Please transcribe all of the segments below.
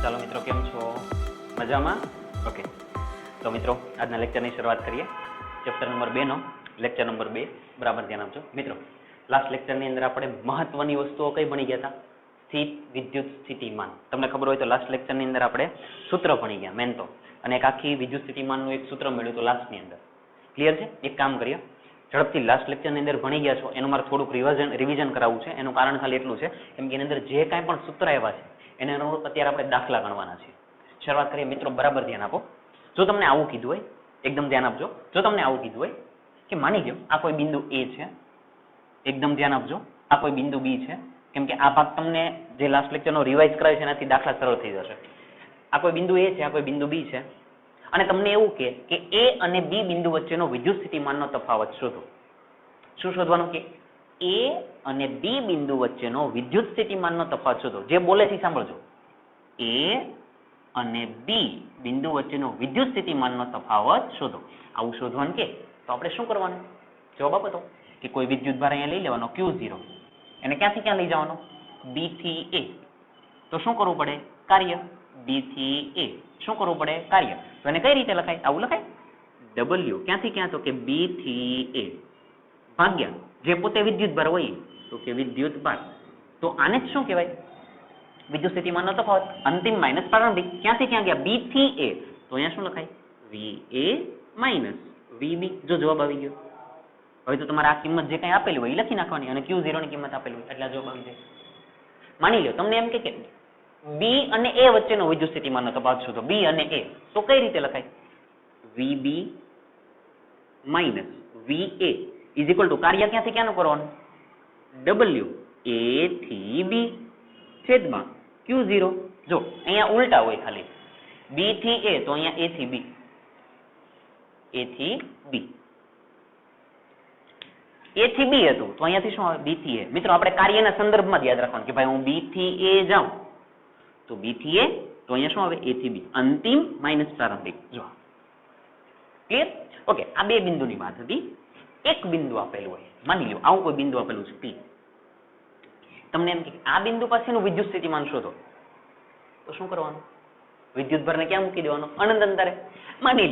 ચાલો મિત્રો, કેમ છો? મજામાં? ઓકે. તો મિત્રો, આજના લેક્ચરની શરૂઆત કરીએ. ચેપ્ટર નંબર 2 નો લેક્ચર નંબર 2 બરાબર ધ્યાન આપજો. મિત્રો, લાસ્ટ લેક્ચરની અંદર આપણે મહત્વની વસ્તુઓ કઈ ભણી ગયા હતા? સ્થિત વિદ્યુત સ્થિતિમાન. તમને ખબર હોય તો લાસ્ટ લેક્ચરની અંદર આપણે સૂત્ર ભણી ગયા મેન તો, અને એક આખી વિદ્યુત સ્થિતિમાનનું એક સૂત્ર મળ્યું હતું લાસ્ટની અંદર. ક્લિયર છે? એક કામ કરીએ, ઝડપથી લાસ્ટ લેક્ચરની અંદર ભણી ગયા છો એનું મારે થોડુંક રિવિઝન કરાવવું છે. એનું કારણ ખાલી એટલું છે કેમ કે એની અંદર જે કાંઈ પણ સૂત્ર આવ્યા છે એને અનુરૂપ અત્યારે આપણે દાખલા ગણવાના છે. શરૂઆત કરીએ મિત્રો, બરાબર ધ્યાન આપો. જો તમને આવું કીધું હોય, એકદમ ધ્યાન આપજો. જો તમને આવું કીધું હોય કે માની લો આ કોઈ બિંદુ A છે, એકદમ ધ્યાન આપજો, આ કોઈ બિંદુ B છે, કેમ કે આ ભાગ તમને જે લાસ્ટ લેક્ચરનો રિવાઇઝ કરાય છે એનાથી દાખલા સરળ થઈ જશે. આ કોઈ બિંદુ A છે, આ કોઈ બિંદુ B છે, અને તમને એવું કે A અને B બિંદુ વચ્ચેનો વિદ્યુત સ્થિતિમાનનો તફાવત શોધો. શું શોધવાનું? કે A અને B બિંદુ વચ્ચેનો વિદ્યુત સ્થિતિમાનનો તફાવત શોધો. જે બોલે છે સાંભળજો. A અને B બિંદુ વચ્ચેનો વિદ્યુત સ્થિતિમાનનો તફાવત શોધો. આવું શોધવાનું કે તો આપણે શું કરવાનું? જવાબ આપો તો. કે કોઈ વિદ્યુતભાર અહીંયા લઈ લેવાનો Q0, એને ક્યાંથી ક્યાં લઈ જવાનો? B થી A. તો શું કરવું પડે? કાર્ય. B થી A શું કરવું પડે? કાર્ય. તો એને કઈ રીતે લખાય? આવું લખાય. W ક્યાંથી ક્યાં? તો કે B થી A ભાગ્યા જે પોતે વિદ્યુતભાર હોય તો કે વિદ્યુતભાર. તો આને જ શું કહેવાય? વિદ્યુત સ્થિતિમાનનો તફાવત. અંતિમ માઇનસ પ્રારંભિક. ક્યાંથી ક્યાં ગયા? B થી A. તો અહીંયા શું લખાય? VA minus VB. જો જવાબ આવી ગયો. હવે તો તમારે આ કિંમત જે કંઈ આપેલી હોય એ લખી નાખવાની, અને Q0 ની કિંમત આપેલી હોય એટલે જવાબ આવી જાય. માની લો તમને એમ કે B અને A વચ્ચેનો વિદ્યુત સ્થિતિમાનનો તફાવત શોધો. B અને A તો કઈ રીતે લખાય? VB minus VA is equal two કાર્ય ક્યાંથી ક્યાંનું કરવાનું? W A થી B છેદમાં Q0. જો અહીંયા ઉલટા હોય, ખાલી B થી A તો અહીંયા A થી B, A થી B, A થી B હતું તો અહીંયાથી શું આવે? B થી A. મિત્રો આપણે કાર્યના સંદર્ભમાં યાદ રાખવાનું કે ભાઈ હું B થી A જાઉં તો B થી A તો અહીંયા શું આવે? A થી B. અંતિમ માઇનસ પ્રારંભિક. જો ક્લિયર? ઓકે. આ બે બિંદુની વાત હતી. એક બિંદુ આપેલું હોય, માની લો આવું કોઈ બિંદુ આપેલું છે P. તમને એમ કે આ બિંદુ પાસેનું વિદ્યુત સ્થિતિમાન શોધો. તો શું કરવાનું? વિદ્યુતભારને ક્યાં મૂકી દેવાનો? અનંત અંતરે. માની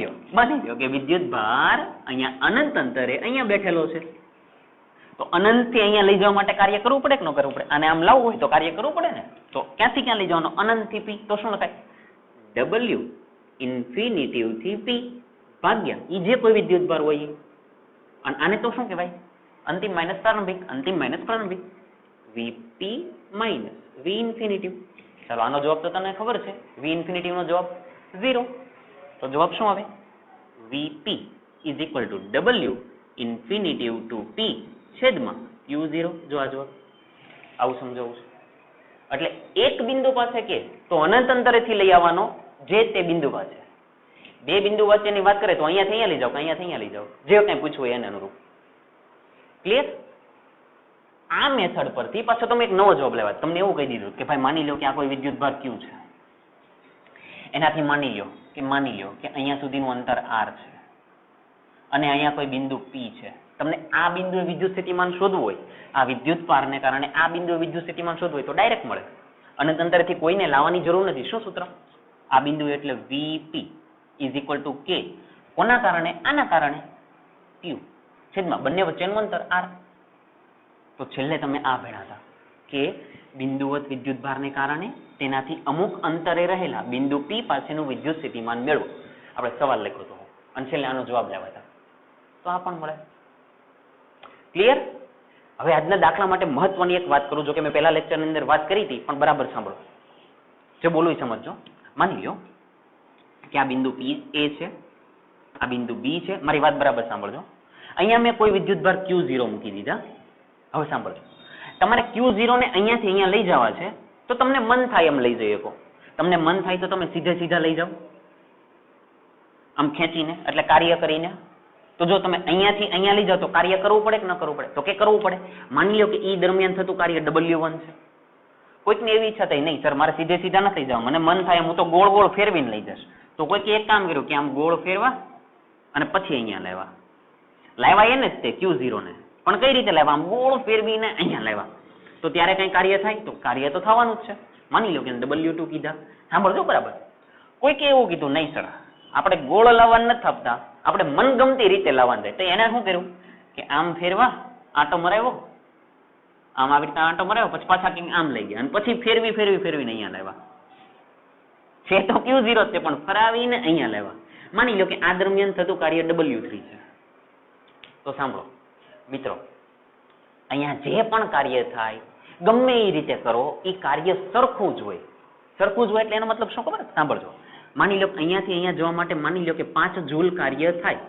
લો કે વિદ્યુતભાર અહીંયા અનંત અંતરે અહીંયા બેઠેલો છે, તો અનંત થી અહીંયા લઈ જવા માટે કાર્ય કરવું પડે કે ન કરવું પડે? અને આમ લાવવું હોય તો કાર્ય કરવું પડે ને. તો ક્યાંથી ક્યાં લઈ જવાનો? અનંત થી P. તો શું લખાય? W ઇન્ફિનિટિવ થી P ભાગ્યા ઈ જે કોઈ વિદ્યુતભાર હોય. અને આને તો શું કહેવાય? અંતિમ માઇનસ પ્રારંભિક. અંતિમ માઇનસ પ્રારંભિક VP માઇનસ V ઇન્ફિનિટિવ. ચાલો આનો જવાબ તો તમને ખબર છે. V ઇન્ફિનિટિવ નો જવાબ 0. તો જવાબ શું આવે? VP is equal to W infinitive to P છેદમાં Q0. જો આ જવાબ આવું સમજાવું છું. એટલે એક બિંદુ પાસે કે તો અનંત અંતરેથી લઈ આવવાનો જે તે બિંદુ પાસે. બે બિંદુ વચ્ચેની વાત કરે તો અહીંયાથી અહીંયા લઈ જાઓ, અહીંયાથી અહીંયા લઈ જાઓ, જે કંઈ પૂછવું એને અનુરૂપ. ક્લિયર? આ મેથડ પરથી પાછો તમે એક નવો જવાબ લેવા. તમને એવું કહી દીધું કે ભાઈ માની લો કે આ કોઈ વિદ્યુતભાર Q છે, એનાથી માની લો કે અહીંયા સુધીનું અંતર R છે, અને અહીંયા કોઈ બિંદુ P છે. તમને આ બિંદુએ વિદ્યુત સ્થિતિમાન શોધવું હોય, આ વિદ્યુતભારને કારણે આ બિંદુએ વિદ્યુત સ્થિતિમાન શોધવું હોય તો ડાયરેક્ટ મળે. અનંત અંતરેથી કોઈને લાવવાની જરૂર નથી. શું સૂત્ર? આ બિંદુ એટલે VP is equal to K. કોના કારણે? આના કારણે Q છેદમાં બંને વચ્ચેનું અંતર R. તો છેલ્લે તમે આ ભણ્યા હતા કે બિંદુવત વિદ્યુતભારને કારણે તેનાથી અમુક અંતરે રહેલા બિંદુ P પાસેનું વિદ્યુત સ્થિતિમાન મેળવો. આપણે સવાલ લખ્યો હતો અને છેલ્લે આનો જવાબ લેવા હતા. તો આ પણ મળે. ક્લિયર? હવે આજના દાખલા માટે મહત્વની એક વાત કરું. જો કે મેં પહેલા લેક્ચરની અંદર વાત કરી હતી, પણ બરાબર સાંભળો. જે બોલું એ સમજજો. માની લો કે આ બિંદુ A છે, આ બિંદુ B છે. મારી વાત બરાબર સાંભળજો. અહીંયા મેં કોઈ વિદ્યુતભાર Q0 મૂકી દીધા. હવે સાંભળજો, તમારે Q0 ને અહીંયાથી અહીંયા લઈ જવા છે તો તમને મન થાય એમ લઈ જઈ શકો. તમને મન થાય તો તમે સીધા લઈ જાઓ, આમ ખેંચીને, એટલે કાર્ય કરીને. તો જો તમે અહીંયાથી અહીંયા લઈ જાઓ તો કાર્ય કરવું પડે કે ન કરવું પડે? તો કે કરવું પડે. માની લો કે E દરમિયાન થતું કાર્ય W1 છે. કોઈકને એવી ઈચ્છા થઈ નહીં સર મારે સીધા નથી જવા, મને મન થાય હું તો ગોળ ફેરવીને લઈ જશ. તો કોઈકે એક કામ કર્યું કે આમ ગોળ ફેરવા અને પછી અહીંયા લાવ્યા એને જ તે Q0 ને. પણ કઈ રીતે લાવ્યા? આમ ગોળ ફેરવીને અહીંયા લાવ્યા. તો ત્યારે કઈ કાર્ય થાય? તો કાર્ય તો થવાનું જ છે. માની લો કે W2 કીધા. સાંભળજો બરાબર. કોઈકે એવું કીધું નહીં સર આપણે ગોળ લાવવાનું નથી આપતા, આપણે મનગમતી રીતે લાવવાનું છે. તો એને શું કર્યું કે આમ ફેરવા, આંટો મરાવ્યો, આમ આવી રીતે આંટો મરાવ્યો, પછી પાછા કંઈક આમ લઈ ગયા અને પછી ફેરવીને અહીંયા લાવ્યા. છે તો Q0 છે પણ ફરાવીને અહીંયા લાવ્યા. માની લો કે આ દરમિયાન થતું કાર્ય W3 છે. તો સાંભળો મિત્રો, અહીંયા જે પણ કાર્ય થાય ગમે એ રીતે કરો, એ કાર્ય સરખું જ હોય. સરખું જ હોય એટલે એનો મતલબ શું ખબર? સાંભળજો. માની લો અહીંયાથી અહીંયા જવા માટે માની લો કે 5 જૂલ કાર્ય થાય,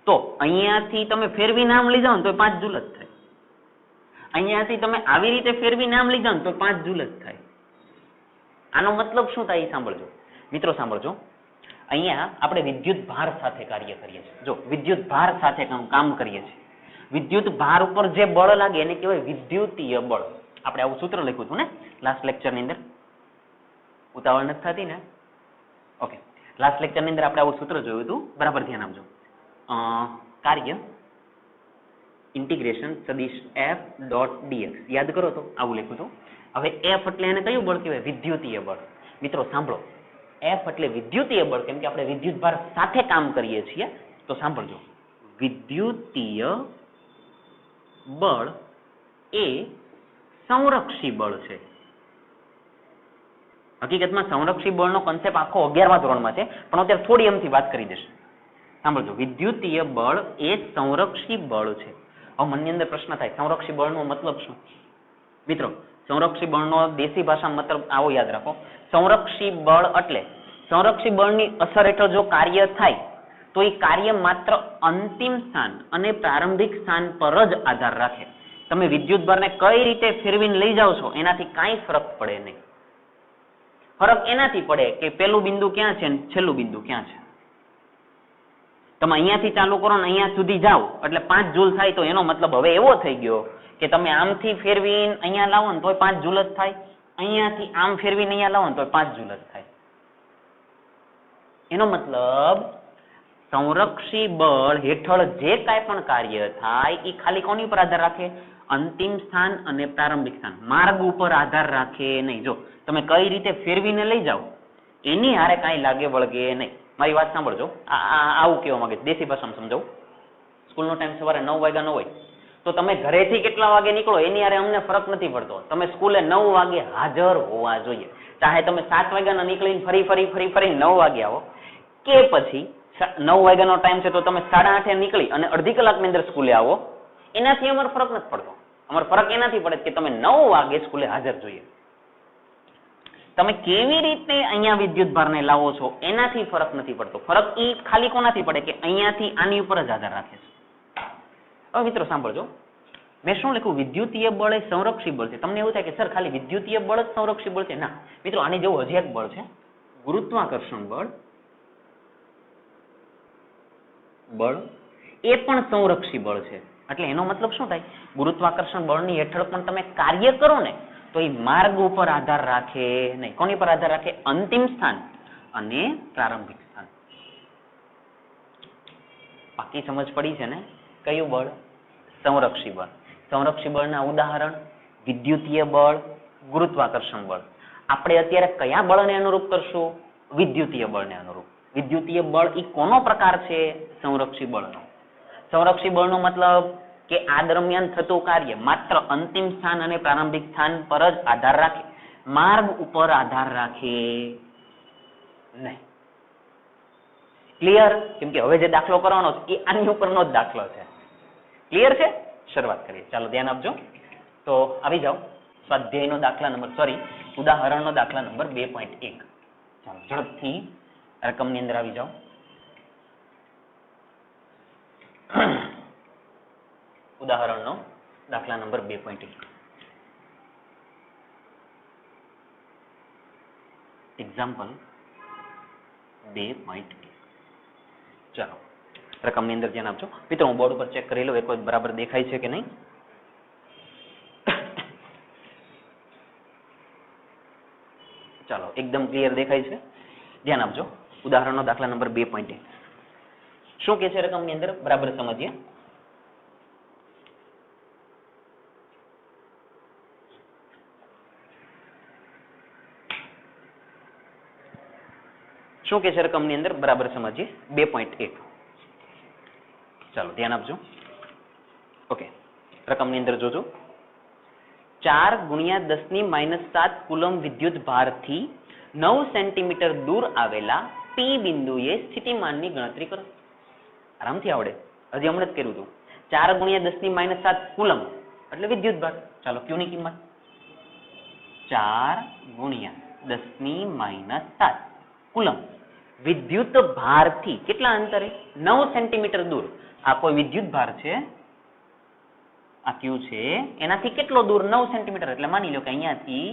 તો અહીંયાથી તમે ફેરવી નામ લઈ જાઓ ને તો 5 જૂલ જ થાય. અહીંયાથી તમે આવી રીતે ફેરવી નામ લઈ જાઓ ને તો 5 જૂલ જ થાય. આનો મતલબ શું થાય એ સાંભળજો મિત્રો, સાંભળજો. અહીંયા આપણે વિદ્યુત ભાર સાથે કાર્ય કરીએ છીએ. જો વિદ્યુત ભાર સાથે કામ કરીએ છીએ, વિદ્યુત ભાર ઉપર જે બળ લાગે એને કહેવાય વિદ્યુતીય બળ. આપણે આવું સૂત્ર લખ્યું હતું ને લાસ્ટ લેક્ચરની અંદર, ઉતાવળ નથી થતી ને? ઓકે, લાસ્ટ લેક્ચરની અંદર આપણે આવું સૂત્ર જોયું હતું, બરાબર ધ્યાન આપજો. કાર્ય ઇન્ટિગ્રેશન સદિશ f.dx યાદ કરો તો આવું લખ્યું હતું. હવે f એટલે એને કયું બળ કહેવાય? વિદ્યુતીય બળ. મિત્રો સાંભળો, f એટલે વિદ્યુતીય બળ, કેમ કે આપણે વિદ્યુત ભાર સાથે કામ કરીએ છીએ. તો સાંભળજો, વિદ્યુતીય બળ એ સંરક્ષી બળ છે. હકીકતમાં સંરક્ષી બળનો કોન્સેપ્ટ આખો 11મા ધોરણમાં છે, પણ અત્યારે થોડી એમથી વાત કરી દેશે. સાંભળજો, વિદ્યુતીય બળ એ સંરક્ષી બળ છે. હવે મનની અંદર પ્રશ્ન થાય, સંરક્ષી બળનો મતલબ શું? મિત્રો સંરક્ષી બળનો દેશી ભાષામાં મતલબ આવો યાદ રાખો. સંરક્ષી બળ એટલે સંરક્ષી બળની અસર હેઠળ જો કાર્ય થાય તો એ કાર્ય માત્ર અંતિમ સ્થાન અને પ્રારંભિક સ્થાન પર જ આધાર રાખે. તમે વિદ્યુત ભારને કઈ રીતે ફેરવીને લઈ જાઓ છો એનાથી કાંઈ ફરક પડે નહીં. ફરક એનાથી પડે કે પેલું બિંદુ ક્યાં છે અને છેલ્લું બિંદુ ક્યાં છે. તમે અહીંયાથી ચાલુ કરો ને અહીંયા સુધી જાઓ એટલે 5 જૂલ થાય, તો એનો મતલબ હવે એવો થઈ ગયો કે તમે આમથી ફેરવીને અહીંયા લાવો ને તોય 5 જૂલ જ થાય, અહીંયાથી આમ ફેરવીને અહીંયા લાવો ને તોય 5 જૂલ જ થાય. એનો મતલબ સંરક્ષી બળ હેઠળ જે કાંઈ પણ કાર્ય થાય એ ખાલી કોની પર આધાર રાખે? અંતિમ સ્થાન અને પ્રારંભિક સ્થાન, માર્ગ ઉપર આધાર રાખે નહીં. જો તમે કઈ રીતે ફેરવીને લઈ જાઓ એની હારે કાંઈ લાગે વળગે નહીં. મારી વાત સાંભળજો, આવું કહેવા માંગે, દેશી ભાષામાં સમજાવું. સ્કૂલનો ટાઈમ સવારે 9 વાગ્યાનો હોય, તો તમે ઘરેથી કેટલા વાગે નીકળો એની હારે અમને ફરક નથી પડતો. તમે સ્કૂલે 9 વાગે હાજર હોવા જોઈએ. ચાહે તમે 7 વાગ્યાના નીકળીને ફરી 9 વાગે આવો, કે પછી 9 વાગ્યાનો ટાઈમ છે તો તમે 8:30 નીકળી અને અડધી કલાકની અંદર સ્કૂલે આવો, એનાથી અમારો ફરક નથી પડતો. અમારો ફરક એનાથી પડે કે તમે 9 વાગે સ્કૂલે હાજર જોઈએ. તમે કેવી રીતે અહીંયા વિદ્યુત ભારને લાવો છો એનાથી ફરક નથી પડતો. ફરક એ ખાલી કોનાથી પડે કે અહીંયાથી આની ઉપર જ આધાર રાખે છે. હવે મિત્રો સાંભળજો, મેં શું લખ્યું? વિદ્યુતીય બળ એ સંરક્ષી બળ છે. તમને એવું થાય કે સર ખાલી વિદ્યુતીય બળ જ સંરક્ષી બળ છે? ના મિત્રો, આની જેવું હજી એક બળ છે, ગુરુત્વાકર્ષણ બળ. બળ એ પણ સંરક્ષી બળ છે. એટલે એનો મતલબ શું થાય? ગુરુત્વાકર્ષણ બળની હેઠળ પણ તમે કાર્ય કરો ને તો એ માર્ગ ઉપર આધાર રાખે નહીં. કોની પર આધાર રાખે? અંતિમ સ્થાન અને પ્રારંભિક સ્થાન. બાકી સમજ પડી છે ને? કયું બળ? સંરક્ષી બળ. સંરક્ષી બળના ઉદાહરણ વિદ્યુતીય બળ, ગુરુત્વાકર્ષણ બળ. આપણે અત્યારે કયા બળને અનુરૂપ કરશું? વિદ્યુતીય બળને અનુરૂપ. વિદ્યુતીય બળ એ કોનો પ્રકાર છે? સંરક્ષી બળનો. સંરક્ષી બળનો મતલબ કે આ દરમિયાન થતું કાર્ય માત્ર અંતિમ સ્થાન અને પ્રારંભિક સ્થાન પર જ આધાર રાખે, માર્ગ ઉપર આધાર રાખે નહીં. ક્લિયર? કેમ કે હવે જે દાખલો કરવાનો છે એ આની ઉપરનો જ દાખલો છે. ક્લિયર છે? શરૂઆત કરીએ. ચાલો ધ્યાન આપજો. તો આવી જાઓ સ્વાધ્યાયનો દાખલા નંબર ઉદાહરણનો દાખલા નંબર 2.1. ચાલો ઝડપથી રકમની અંદર આવી જાઓ. ઉદાહરણનો દાખલા નંબર 2.1. એક્ઝામ્પલ 2.1. ચાલો રકમની અંદર ધ્યાન આપજો. મિત્રો હું બોર્ડ ઉપર ચેક કરી લઉં એક વખત બરાબર દેખાય છે કે નહીં. ચાલો એકદમ ક્લિયર દેખાય છે. ધ્યાન આપજો. ઉદાહરણનો દાખલા નંબર 2.1 શું કે છે રકમની અંદર બરાબર સમજીએ. શું કે છે રકમની અંદર બરાબર સમજીએ 2.1 ચાલો ધ્યાન આપજો ઓકે રકમની અંદર જોજો 4 ગુણ્યા 10⁻7 કુલમ વિદ્યુત ભારથી 9 સેન્ટીમીટર દૂર આવેલા P બિંદુએ સ્થિતિમાનની ગણતરી કરો આરામથી આવડે હજી હમણાં જ કર્યું હતું 4 ગુણ્યા 10⁻7 કુલમ એટલે વિદ્યુત ભાર ચાલો Q ની કિંમત 4 ગુણ્યા 10⁻7 કુલમ વિદ્યુત ભારથી કેટલા અંતરે 9 સેન્ટીમીટર દૂર આ કોઈ વિદ્યુત ભાર છે આ Q છે એનાથી કેટલો દૂર 9 સેન્ટીમીટર એટલે માની લો કે અહીંયાથી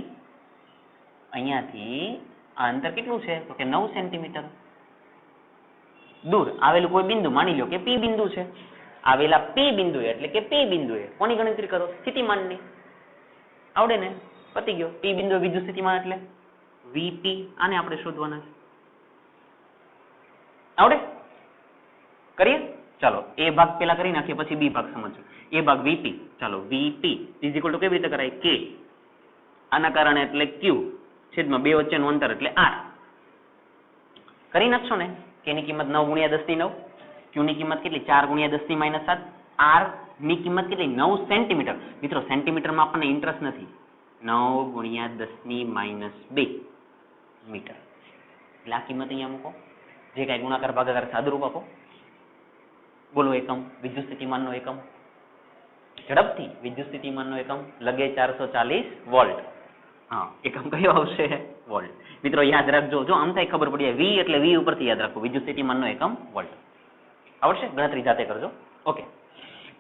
આ અંતર કેટલું છે તો કે 9 સેન્ટીમીટર દૂર આવેલું કોઈ બિંદુ માની લો કે P બિંદુ છે આવેલા P બિંદુએ એટલે કે P બિંદુએ કોની ગણતરી કરો સ્થિતિમાનની આવડે ને પતી ગયો P બિંદુ વિદ્યુત સ્થિતિમાન એટલે VP આને આપણે શોધવાના છે આવડે કરીએ ચાલો એ ભાગ પેલા કરી નાખીએ પછી બી ભાગ સમજો એ ભાગ VP ચાલો VP ઇઝ ઇક્વલ ટુ કેવી રીતે કરાય K આના કારણે એટલે Q છેદમાં 2 વચ્ચેનું અંતર એટલે R કરી નાખશો ને K ની કિંમત 9 ગુણ્યા 10⁻9 Q ની કિંમત કેટલી 4 ગુણ્યા 10⁻7 R ની કિંમત કેટલી 9 સેન્ટીમીટર મિત્રો સેન્ટીમીટરમાં આપણને ઇન્ટરેસ્ટ નથી 9 ગુણ્યા 10⁻2 મીટર એટલે આ કિંમત અહીંયા મૂકો જે કાંઈ ગુણાકાર ભાગાકાર સાદુરૂપ આપો બોલો એકમ વિદ્યુત સ્થિતિમાનનો એકમ ઝડપથી વિદ્યુત સ્થિતિમાનનો એકમ લગે 440 વોલ્ટ હા એકમ કયો આવશે વોલ્ટ મિત્રો યાદ રાખજો જો આમ થાય ખબર પડી V એટલે V ઉપરથી યાદ રાખો વિદ્યુત સ્થિતિમાનનો એકમ વોલ્ટ આવડશે ગણતરી જાતે કરજો ઓકે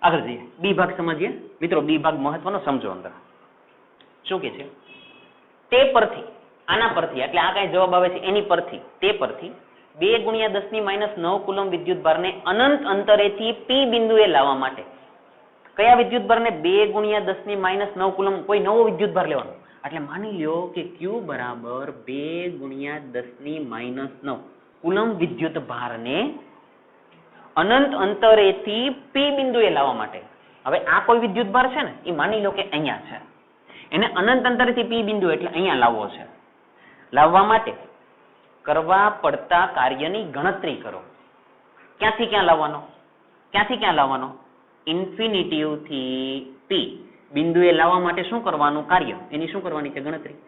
આગળ જઈએ બી ભાગ સમજીએ મિત્રો બી ભાગ મહત્વનો સમજો અંદર શું કે છે તે પરથી આના પરથી એટલે આ કાંઈ જવાબ આવે છે એની પરથી તે પરથી 2 ગુણ્યા 10⁻9 કુલમ વિદ્યુત ભારને અનંત અંતરેથી P બિંદુએ લાવવા માટે કયા વિદ્યુત ભારને 2 ગુણ્યા 10⁻9 કુલમ કોઈ નવો વિદ્યુત ભાર લેવાનો એટલે માની લ્યો કે Q બરાબર 2 ગુણ્યા 10⁻9 કુલમ વિદ્યુત ભારને અનંત અંતરેથી P બિંદુએ લાવવા માટે હવે આ કોઈ વિદ્યુત ભાર છે ને એ માની લો કે અહીંયા છે એને અનંત અંતરેથી P બિંદુ એટલે અહીંયા લાવવો છે લાવવા માટે કરવા પડતા કાર્યની ગણતરી કરો ક્યાંથી ક્યાં લાવવાનો ઇન્ફિનિટિવ થી P બિંદુએ લાવવા માટે શું કરવાનું કાર્ય એની શું કરવાની છે ગણતરી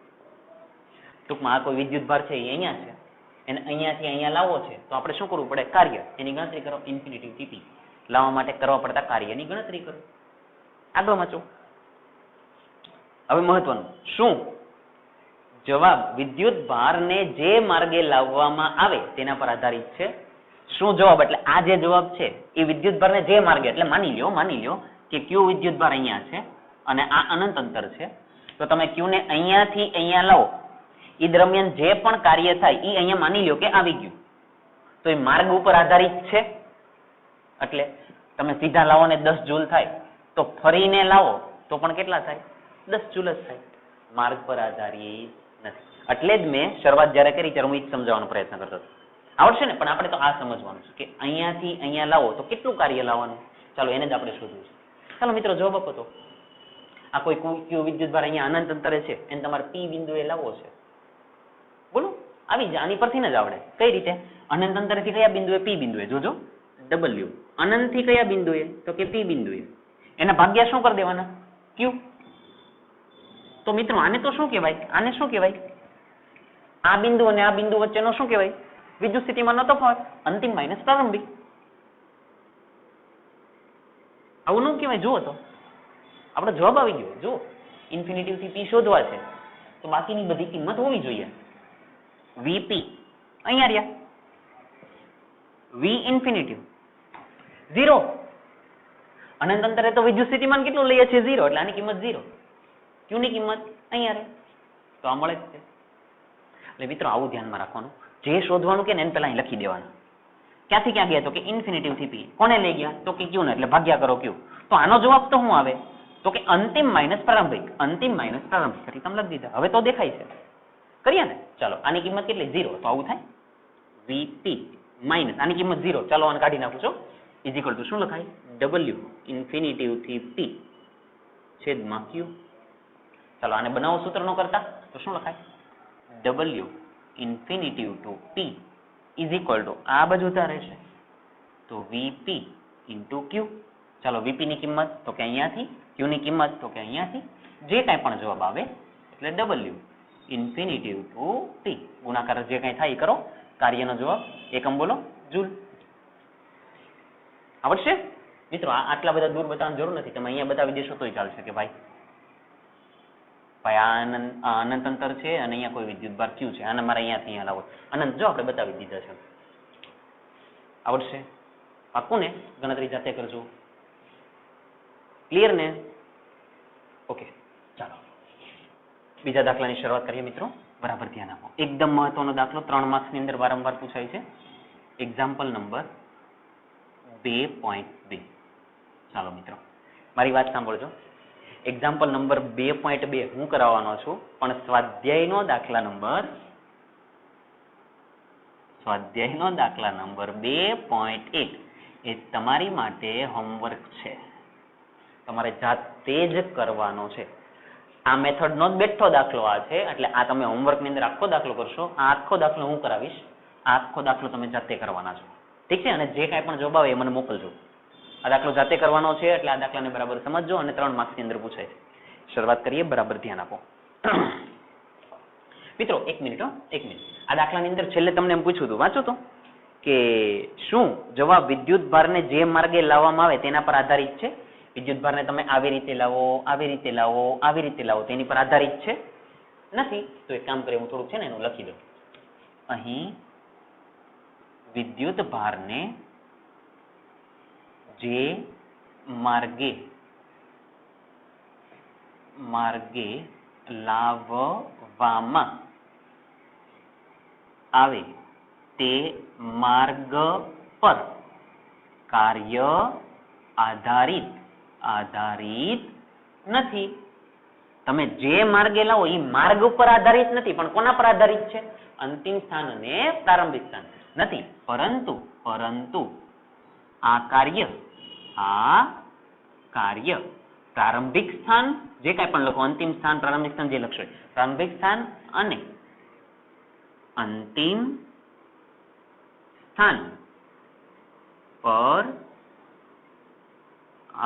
ટૂંકમાં આ કોઈ વિદ્યુત ભાર છે એ અહીંયા છે એને અહીંયાથી અહીંયા લાવવો છે તો આપણે શું કરવું પડે કાર્ય એની ગણતરી કરો ઇન્ફિનિટિવ થી P લાવવા માટે કરવા પડતા કાર્યની ગણતરી કરો આગળ વાંચો હવે મહત્વનું શું જવાબ વિદ્યુત ભારને જે માર્ગે લાવવામાં આવે તેના પર આધારિત છે શું જવાબ એટલે આ જે જવાબ છે એ વિદ્યુત ભારને જે માર્ગે એટલે માની લ્યો કે Q વિદ્યુત ભાર અહીંયા છે અને આ અનંત અંતર છે તો તમે Q ને અહીંયાથી અહીંયા લાવો એ દરમિયાન જે પણ કાર્ય થાય એ અહીંયા માની લ્યો કે આવી ગયું તો એ માર્ગ ઉપર આધારિત છે એટલે તમે સીધા લાવો ને 10 જૂલ થાય તો ફરીને લાવો તો પણ કેટલા થાય 10 જૂલ જ થાય માર્ગ પર આધારિત નથી એટલે જ મેં શરૂઆત જ્યારે કરી ત્યારે હું એ જ સમજાવવાનો પ્રયત્ન કરતો હતો આવડશે ને પણ આપણે તો આ સમજવાનું છે કે અહીંયાથી અહીંયા લાવો તો કેટલું કાર્ય લાવવાનું ચાલો એને જ આપણે શોધવું છે ચાલો મિત્રો જવાબ આપો તો આ કોઈ Q વિદ્યુત ભાર અહીંયા અનંત અંતરે છે એને તમારે P બિંદુએ લાવવો છે બોલો આવી જાય આની પરથી જ આવડે કઈ રીતે અનંત અંતરેથી કયા બિંદુએ P બિંદુએ જોજો W અનંતથી કયા બિંદુએ તો કે P બિંદુએ એના ભાગ્યા શું કરી દેવાના Q તો મિત્રો આને તો શું કહેવાય આ બિંદુ અને આ બિંદુ વચ્ચેનો શું કહેવાય વિદ્યુત સ્થિતિમાનનો તફાવત અંતિમ માઇનસ પ્રારંભિક આવું ન કહેવાય જુઓ તો આપણો જવાબ આવી ગયો જુઓ ઇન્ફિનિટિવ થી P શોધવા છે તો બાકીની બધી કિંમત હોવી જોઈએ VP અહીંયા રહ્યા V ઇન્ફિનિટિવ 0 અનંત અંતરે તો વિદ્યુત સ્થિતિમાન કેટલું લઈએ છીએ 0 એટલે આની કિંમત 0 Q ની કિંમત અહીંયા રહે તો આ મળે જ છે એટલે મિત્રો આવું ધ્યાનમાં રાખવાનું જે શોધવાનું કે ને એને પહેલા અહીં લખી દેવાનું ક્યાંથી ક્યાં ગયા તો કે ઇન્ફિનિટિવ થી P કોને લઈ ગયા તો કે Q ને એટલે ભાગ્યા કરો Q તો આનો જવાબ તો શું આવે તો કે અંતિમ માઇનસ પ્રારંભિક એટલે તમે લખી દીધા હવે તો દેખાય છે કરીએ ને ચાલો આની કિંમત કેટલી 0 તો આવું થાય VP માઇનસ આની કિંમત 0 ચાલો આને કાઢી નાખું છું ઇઝ ઇક્વલ ટુ શું લખાય W ઇન્ફિનિટિવ થી P છેદમાં Q ચાલો આને બનાવો સૂત્ર નો કરતા તો શું લખાય W infinitive to P is equal to આ બાજુ તારે છે તો વીપી ઇન્ટુ ક્યુ. ચાલો વીપી ની કિંમત તો કે અહીંયાથી, ક્યુ ની કિંમત તો કે અહીંયાથી, જે કાંઈ પણ જવાબ આવે એટલે ડબલ્યુ ઇન્ફિનિટિવ ટુ ટી ગુણાકાર જે કાંઈ થાય એ કરો. કાર્યનો જવાબ એકમ બોલો જૂલ. આવડશે મિત્રો? આટલા બધા દૂર બતાવવાની જરૂર નથી, તમે અહીંયા બતાવી દેશો તોય ચાલશે કે ભાઈ આ અનંત અંતર છે અને અહીંયા કોઈ વિદ્યુતભાર ક્યુ છે, આને મારે અહીંયાથી અહીંયા લાવો અનંત, જો આપણે બતાવી દીધા છે. આવડશે? પાક્કું ને? ગણતરી જાતે કરજો. ક્લિયર ને? ઓકે, ચાલો બીજા દાખલાની શરૂઆત કરીએ મિત્રો. બરાબર ધ્યાન આપો. એકદમ મહત્વનો દાખલો 3 માર્ક્સની અંદર વારંવાર પૂછાય છે. Example number 2.2. ચાલો મિત્રો મારી વાત સાંભળજો. એક્ઝામ્પલ નંબર 2.2 હું કરાવવાનો છું, પણ સ્વાધ્યાયનો દાખલા નંબર 2.1 એ તમારી માટે હોમવર્ક છે, તમારે જાતે જ કરવાનો છે. આ મેથડનો જ બેઠો દાખલો આ છે, એટલે આ તમે હોમવર્કની અંદર આખો દાખલો કરશો. આ આખો દાખલો હું કરાવીશ, આ આખો દાખલો તમે જાતે કરવાના છો, ઠીક છે? અને જે કાંઈ પણ જવાબ આવે એ મને મોકલજો. આ દાખલો જાતે કરવાનો છે એટલે આ દાખલાને બરાબર સમજજો અને 3 માર્ક્સની અંદર પૂછાય છે. શરૂઆત કરીએ. બરાબર ધ્યાન આપો મિત્રો. એક મિનિટ. આ દાખલાની અંદર છેલ્લે તમને એમ પૂછ્યું હતું, વાંચો તો, કે શું જવાબ વિદ્યુત ભારને જે માર્ગે લાવવામાં આવે તેના પર આધારિત છે? વિદ્યુત ભારને તમે આવી રીતે લાવો, આવી રીતે લાવો, આવી રીતે લાવો, તેની પર આધારિત છે? નથી. તો એક કામ કરીએ, હું થોડુંક છે ને એનું લખી દઉં. અહીં વિદ્યુત ભારને જે માર્ગે લાવવામાં આવે તે માર્ગ પર કાર્ય આધારિત નથી. તમે જે માર્ગે લાવો એ માર્ગ ઉપર આધારિત નથી, પણ કોના પર આધારિત છે? અંતિમ સ્થાન અને પ્રારંભિક સ્થાન નથી, પરંતુ આ કાર્ય પ્રારંભિક સ્થાન જે કાંઈ પણ લખો, અંતિમ સ્થાન, પ્રારંભિક સ્થાન જે લખશો, પ્રારંભિક સ્થાન અને અંતિમ સ્થાન પર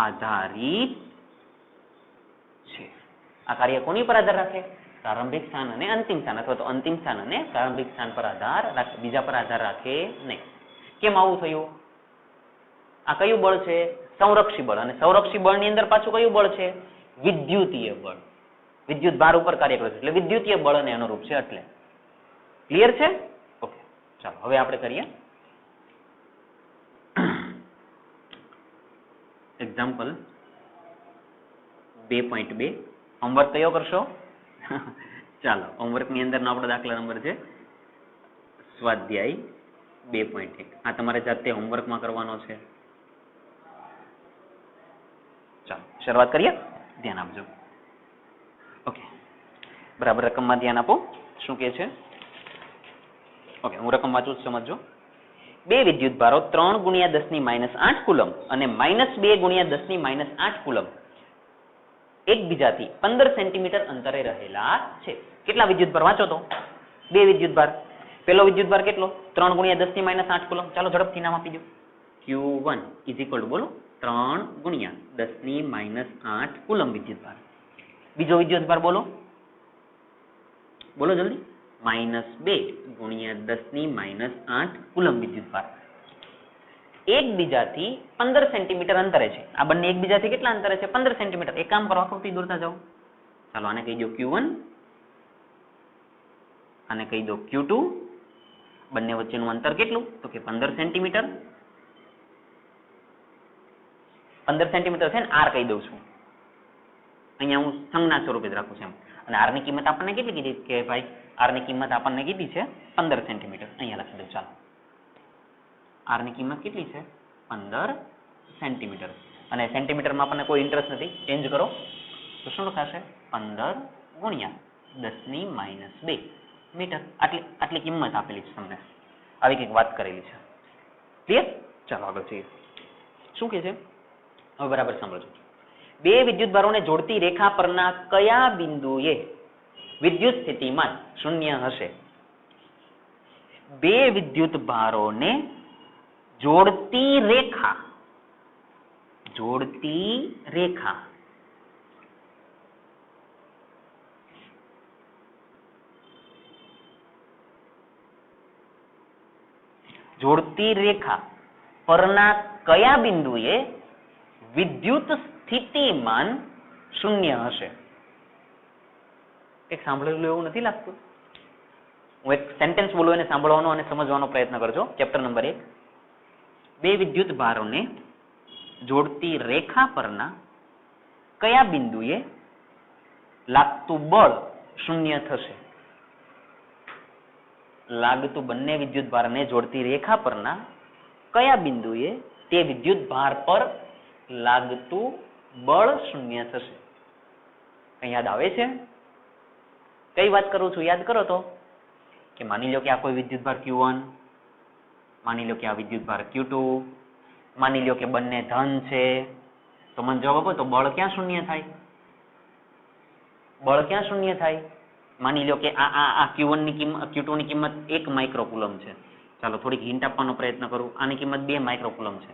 આધારિત છે. આ કાર્ય કોની પર આધાર રાખે? પ્રારંભિક સ્થાન અને અંતિમ સ્થાન, અથવા તો અંતિમ સ્થાન અને પ્રારંભિક સ્થાન પર આધાર રાખે, બીજા પર આધાર રાખે નહીં. કેમ આવું થયું? આ કયું બળ છે? સંરક્ષી બળ. અને સંરક્ષી બળની અંદર પાછું કયું બળ છે? વિદ્યુતીય બળ. વિદ્યુત ભાર ઉપર કાર્ય કરે છે એટલે વિદ્યુતીય બળને અનુરૂપ છે. એટલે ક્લિયર છે? ઓકે, ચાલો હવે આપણે કરીએ એક્ઝામ્પલ 2.2. હોમવર્ક કયો કરશો? ચાલો હોમવર્કની અંદરનો આપણો દાખલા નંબર છે સ્વાધ્યાય 2.1. આ તમારે જાતે હોમવર્કમાં કરવાનો છે. ચાલો શરૂઆત કરીએ. ધ્યાન આપજો. ઓકે, બરાબર રકમમાં ધ્યાન આપો. શું કહે છે? ઓકે, હું રકમ વાંચું, સમજજો. 2 વિદ્યુત ભારો 3 × 10⁻8 કુલમ અને -2 × 10⁻8 કુલમ એકબીજાથી 15 સેન્ટીમીટર અંતરે રહેલા છે. કેટલા વિદ્યુત ભાર? વાંચો તો. 2 વિદ્યુત ભાર. પેલો વિદ્યુત ભાર કેટલો? 3 × 10⁻8 કુલમ. ચાલો ઝડપથી નામ આપી દો. Q1 = બોલો 3 × 10⁻8 કુલમ વિદ્યુત ભાર. બીજો વિદ્યુત ભાર બોલો જલ્દી. -2 × 10⁻8 કુલમ વિદ્યુત ભાર એકબીજાથી 15 સેન્ટીમીટર અંતરે છે. આ બંને એકબીજાથી કેટલા અંતરે છે? 15 સેન્ટીમીટર. એક કામ કરો, આકૃતિ દોરતા જાઓ. ચાલો આને કહી દો Q1, આને કહી દો Q2. બંને વચ્ચેનું અંતર કેટલું? તો કે 15 સેન્ટીમીટર. 15 સેન્ટીમીટર છે ને, R કહી દઉં છું. અહીંયા હું સંજ્ઞા સ્વરૂપે જ રાખું છું એમ. અને R ની કિંમત આપણને કેટલી કીધી કે ભાઈ? R ની કિંમત આપણને કીધી છે 15 સેન્ટીમીટર. અહીંયા લખી દઉં. ચાલો R ની કિંમત કેટલી છે? 15 સેન્ટીમીટર. અને સેન્ટીમીટરમાં આપણને કોઈ ઇન્ટરેસ્ટ નથી, ચેન્જ કરો તો શું લખાશે? 15 × 10⁻2 મીટર. આટલી કિંમત આપેલી છે તમને, આવી કંઈક વાત કરેલી છે. ક્લિયર? ચાલો આગળ જઈએ. શું કહે છે હવે? બરાબર સાંભળજો. 2 વિદ્યુત ભારોને જોડતી રેખા પરના કયા બિંદુએ વિદ્યુત સ્થિતિમાન 0 હશે? બે વિદ્યુત ભારોને જોડતી રેખા જોડતી રેખા જોડતી રેખા પરના કયા બિંદુએ વિદ્યુત સ્થિતિમાન શૂન્ય હશે? એક સાંભળેલું એવું નથી લાગતું? હું એક સેન્ટેન્સ બોલું એને સાંભળવાનો અને સમજવાનો પ્રયત્ન કરજો. Chapter number 1. બે વિદ્યુત ભારોને જોડતી રેખા પરના કયા બિંદુએ લાગતું બળ શૂન્ય થશે? લાગતું બંને વિદ્યુત ભારને જોડતી રેખા પરના કયા બિંદુએ તે વિદ્યુત ભાર પર લાગતું બળ શૂન્ય થશે? કઈ યાદ આવે છે? કઈ વાત કરું છું યાદ કરો તો. કે માની લો કે આ કોઈ વિદ્યુત ભાર Q1, માની લો કે આ વિદ્યુત ભાર Q2, માની લો કે બંને ધન છે, તો મને જવાબ આપો તો બળ ક્યાં શૂન્ય થાય? બળ ક્યાં શૂન્ય થાય? માની લો કે આ Q1 ની કિંમત Q2 ની કિંમત 1 માઇક્રોકુલમ છે. ચાલો થોડીક હિન્ટ આપવાનો પ્રયત્ન કરું. આની કિંમત 2 માઇક્રોકુલમ છે.